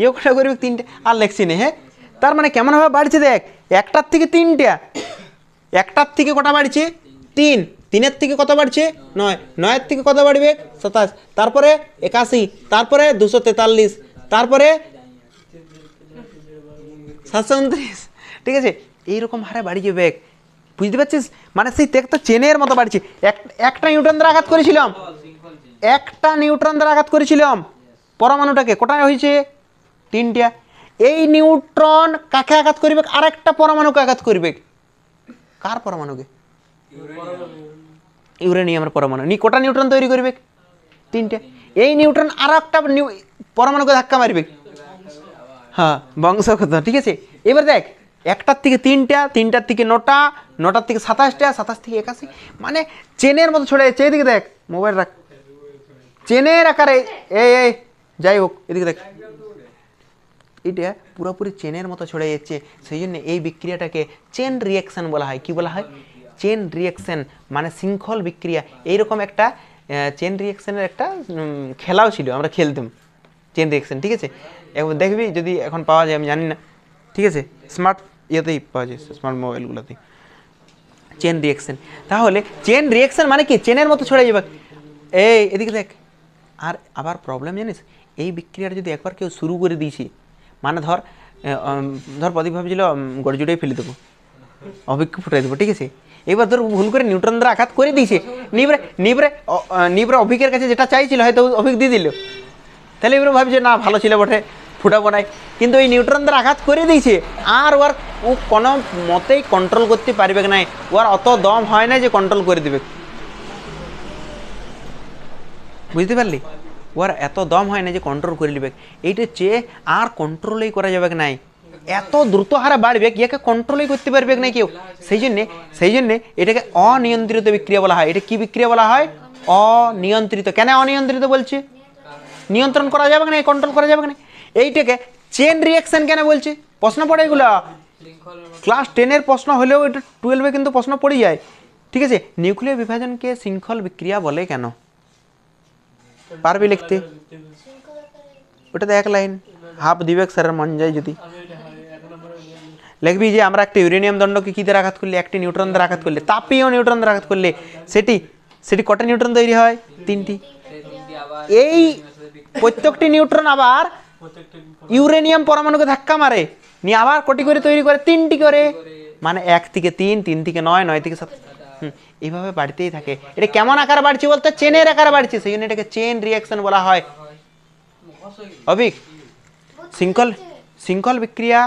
ইও কটা করবে? 3টে। আর লেখছি না, হ্যাঁ। তার মানে কেমনভাবে বাড়ছে দেখ, একটার থেকে 3টে, একটার থেকে কটা বাড়ছে? 3, 3-এর থেকে কত বাড়ছে? 9, 9-এর থেকে কত বাড়বে? 27, তারপরে 81, তারপরে 243, তারপরে 729, ঠিক আছে, এইরকম হারে বাড়ি যাবে, বুঝতে পারছিস? মানে সেই একটা চেনের মতো বাড়ছে। একটা নিউট্রন দ্বারা আঘাত করেছিলাম, একটা নিউট্রন দ্বারা আঘাত করেছিলাম পরমাণুটাকে, কটা হয়েছে? 3টে। এই নিউট্রন কাকে আঘাত করবে? আরেকটা পরমাণুকে আঘাত করবে। কার পরমাণুকে? ইউরেনিয়ামের পরমাণু। নি কটা নিউট্রন তৈরি করবে? 3টে। এই নিউট্রন আর একটা পরমাণুকে ধাক্কা মারবে, হ্যাঁ, বংশগত, ঠিক আছে। এবার দেখ, একটার থেকে 3টে, 3টার থেকে 9টা, 9টার থেকে 27টে, 27 থেকে 81, মানে চেনের মতো ছড়ে যাচ্ছে। এদিকে দেখ, মোবাইল রাখ, চেনের আকারে, এই যাই হোক, এদিকে দেখ, এটা পুরোপুরি চেনের মতো ছড়ে যাচ্ছে। সেই জন্য এই বিক্রিয়াটাকে চেন রিয়াকশান বলা হয়। কি বলা হয়? চেন রিয়াকশান, মানে শৃঙ্খল বিক্রিয়া। এইরকম একটা চেন রিয়াকশানের একটা খেলাও ছিল, আমরা খেলতাম চেন রিয়াকশান, ঠিক আছে। এখন দেখবি যদি এখন পাওয়া যায়, আমি জানি না, ঠিক আছে, স্মার্ট ইয়েতেই পাওয়া যায়, স্মার্ট মোবাইলগুলোতেই চেন রিয়াকশান। তাহলে চেন রিয়াকশান মানে কি? চেনের মতো ছড়ে যাবে। এদিকে দেখ, আর আবার প্রবলেম জানিস, এই বিক্রিয়াটা যদি একবার কেউ শুরু করে দিয়েছি, মানে ধর প্রদীপ ভাবছিল গড়জুটাই ফেলে দেবো, অভিজ্ঞ ফুটাই দেবো, ঠিক আছে। এবার ধর ভুল করে নিউট্রন দ্বারা আঘাত করে দিয়েছে, নিবরে অভিজ্ঞের কাছে যেটা চাইছিল হয়তো অভিজ্ঞ দিয়ে দিল, তাহলে এবার ভাবছে না ভালো ছিল বটে, ফুটাবো নাই। কিন্তু এই নিউট্রন দ্বারা আঘাত করে দিয়েছে, আর ও কোনো মতেই কন্ট্রোল করতে পারবে না, ওর অত দম হয় না যে কন্ট্রোল করে দেবে, বুঝতে পারলি? ওর এত দম হয় না যে কন্ট্রোল করে নেবে। এইটা চেয়ে আর কন্ট্রোলই করা যাবে না, এত দ্রুত হারে বাড়বে, ইয়াকে কন্ট্রোলই করতে পারবে না কেউ। সেই জন্যে এটাকে অনিয়ন্ত্রিত বিক্রিয়া বলা হয়। এটা কি বিক্রিয়া বলা হয়? অনিয়ন্ত্রিত। কেন অনিয়ন্ত্রিত বলছে? নিয়ন্ত্রণ করা যাবে না, কন্ট্রোল করা যাবে না। এইটাকে চেন রিয়াকশন কেন বলছে? প্রশ্ন পড়ে এগুলো, ক্লাস 10-এর প্রশ্ন হলেও এটা 12-এ কিন্তু প্রশ্ন পড়ে যায়। ঠিক আছে, নিউক্লিয় বিভাজনকে শৃঙ্খল বিক্রিয়া বলে কেন? পারবি লিখতে? ওটাতে এক লাইন, হাফ দিবেক স্যারের মন যায় যদি। লিখবি যে আমরা একটা ইউরেনিয়াম দণ্ডকে কী দ্বারা আঘাত করলে, একটি নিউট্রন দ্বারা আঘাত করলে, তাপীয় নিউট্রন দ্বারা আঘাত করলে সেটি কটা নিউট্রন তৈরি হয়? 3টি। এই প্রত্যেকটি নিউট্রন আবার ইউরেনিয়াম পরমাণুকে ধাক্কা মারে, নিয়ে আবার কটি করে তৈরি করে? 3টি করে। মানে 1 থেকে 3, 3 থেকে 9, 9 থেকে 7, এইভাবে বাড়তেই থাকে। এটা কেমন আকার বাড়ছে বলতে? চেনের আকার বাড়ছে, সেই জন্য এটাকে চেন রিয়াকশন বলা হয়। অভিক, শৃঙ্খল বিক্রিয়া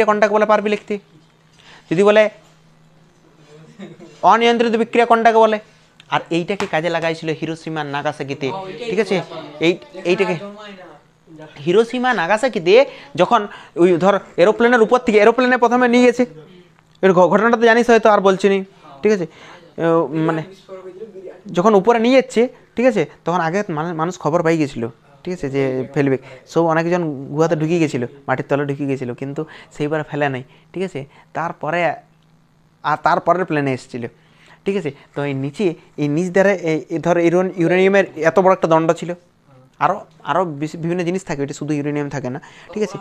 কোনটাকে বলে? পারবি লিখতে? যদি বলে অনিয়ন্ত্রিত বিক্রিয়া কোনটাকে বলে? আর এইটাকে কাজে লাগাইছিল হিরোশিমা নাগাসাকিতে। ঠিক আছে, এইটাকে হিরোশিমা নাগাসাকিতে যখন ওই ধর এরোপ্লেনের উপর থেকে, এরোপ্লেনে প্রথমে নিয়ে গেছে, এর ঘটনাটা তো জানিস হয়তো, আর বলছি নি। ঠিক আছে, মানে যখন উপরে নিয়ে যাচ্ছে, ঠিক আছে, তখন আগে মানুষ খবর পাই গেছিলো, ঠিক আছে, যে ফেলবে। সব অনেকজন গুহাতে ঢুকে গেছিলো, মাটির তলে ঢুকে গেছিলো, কিন্তু সেইবার ফেলে নাই। ঠিক আছে, তারপরের প্লেনে এসেছিলো। ঠিক আছে, তো এই নিচ দ্বারা ধর ইউরেনিয়ামের এত বড় একটা দণ্ড ছিল, আরও বিভিন্ন জিনিস থাকে, এটা শুধু ইউরেনিয়াম থাকে না। ঠিক আছে,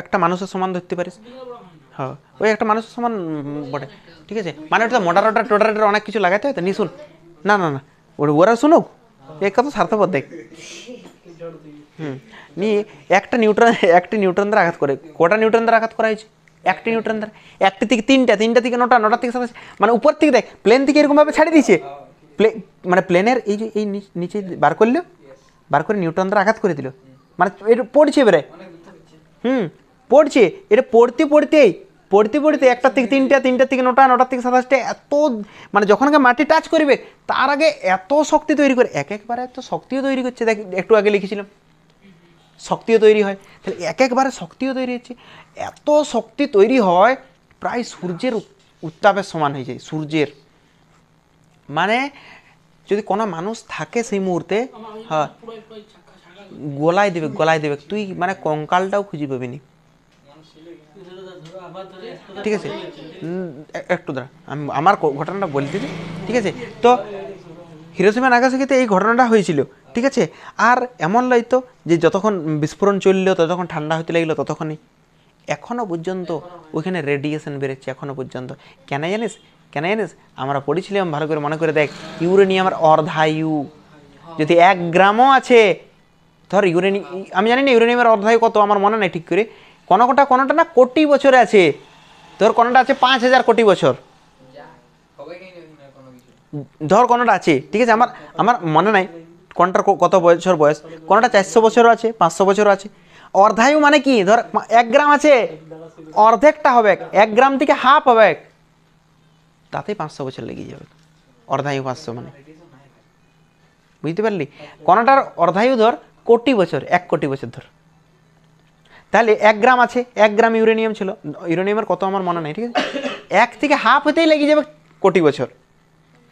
একটা মানুষের সমান ধরতে পারিস, হ্যাঁ, ওই একটা মানুষের সমান বটে। ঠিক আছে, মানে ওটা মোটার টোটারের অনেক কিছু লাগাতে হয় তো। নি শুন, না ওরা শুনুক, এক কথা স্বার্থপর দেখ। নিয়ে একটি নিউট্রন দ্বারা আঘাত করে, কটা নিউট্রন দ্বারা আঘাত করা হয়েছে? একটি নিউট্রন দ্বারা। 1 থেকে 3টা, 3টা থেকে 9টা, 9টা থেকে 27, মানে উপর থেকে দেখ, প্লেন থেকে এরকমভাবে ছাড়িয়ে দিয়েছে। মানে প্লেনের এই যে এই নিচে বার করে নিউট্রন দ্বারা আঘাত করে দিল, মানে এটা পড়ছে এবারে, পড়ছে, এটা পড়তে 1টা থেকে 3টা, 3টা থেকে 9টা, 9টা থেকে 27টা, এত মানে যখন মাটি টাচ করবে তার আগে এত শক্তি তৈরি করে, একবারে এত শক্তিও তৈরি করছে। দেখ একটু আগে লিখেছিলাম শক্তিও তৈরি হয়, তাহলে একবারে শক্তিও তৈরি হচ্ছে। এত শক্তি তৈরি হয় প্রায় সূর্যের উত্তাপের সমান হয়ে যায়। সূর্যের, মানে যদি কোনো মানুষ থাকে সেই মুহূর্তে, হ্যাঁ, গলায় দেবে, তুই মানে কঙ্কালটাও খুঁজে পাবি নি। ঠিক আছে, একটু দাঁড়া, আমি আমার ঘটনাটা বলতে দিই। ঠিক আছে, তো হিরোশিমা নাগাসাকিতে এই ঘটনাটা হয়েছিল। ঠিক আছে, আর এমন লইতো যে যতক্ষণ বিস্ফোরণ চললো, ততক্ষণ ঠান্ডা হতে লাগলো, ততক্ষণই এখনও পর্যন্ত ওইখানে রেডিয়েশন বেরোচ্ছে এখনও পর্যন্ত। কেন জানিস? আমরা পড়েছিলাম, ভালো করে মনে করে দেখ, ইউরেনিয়ামের অর্ধায়ু যদি 1 গ্রামও আছে, ধর আমি জানি না ইউরেনিয়ামের অর্ধায়ু কত, আমার মনে নেই ঠিক করে, কোনোটা না কোটি বছরে আছে, ধর কোনোটা আছে 5000 কোটি বছর, ধর কোনোটা আছে। ঠিক আছে, আমার মনে নাই কোনটার কত বছর বয়স, কোনোটা 400 বছরও আছে, 500 বছরও আছে। অর্ধায়ু মানে কি? ধর 1 গ্রাম আছে, অর্ধেকটা হবে, 1 গ্রাম থেকে হাফ হবে, তাতেই 500 বছর লেগে যাবে। অর্ধায়ু 500 মানে, বুঝতে পারলি? কোনোটার অর্ধায়ু ধর কোটি বছর, 1 কোটি বছর ধর, তাহলে 1 গ্রাম আছে, 1 গ্রাম ইউরেনিয়াম ছিল, ইউরেনিয়ামের কত আমার মনে নেই। ঠিক আছে, 1 থেকে হাফ হতেই লেগে যাবে কোটি বছর,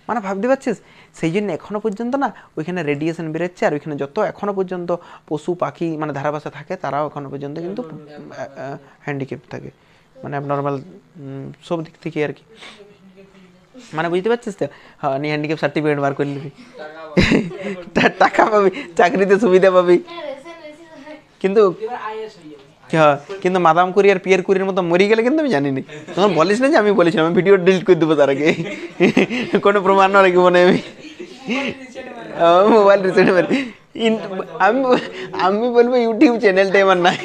মানে ভাবতে পারছিস? সেই জন্য এখনও পর্যন্ত না ওইখানে রেডিয়েশন বেরোচ্ছে, আর ওইখানে যত এখনও পর্যন্ত পশু পাখি মানে ধারাবাসা থাকে, তারাও এখনও পর্যন্ত কিন্তু হ্যান্ডিক্যাপ থাকে, মানে নর্মাল সব দিক থেকে আর কি, মানে বুঝতে পারছিস তো? হ্যাঁ, নি হ্যান্ডিক্যাপ সার্টিফিকেট বার করে নিবি, টাকা পাবি, চাকরিতে সুবিধা পাবি। কিন্তু মাদাম কুরি আর পিয়ার কুরির মতো মরি গেলে কিন্তু আমি জানি না, তখন বলিস না যে আমি বলেছিলাম, আমি ভিডিও ডিলিট করে দেবো তার আগে, কোনো প্রমাণ না রাখবো না আমি, মোবাইল রিসেন্ট আমি বলবো ইউটিউব চ্যানেলটা আমার নাই।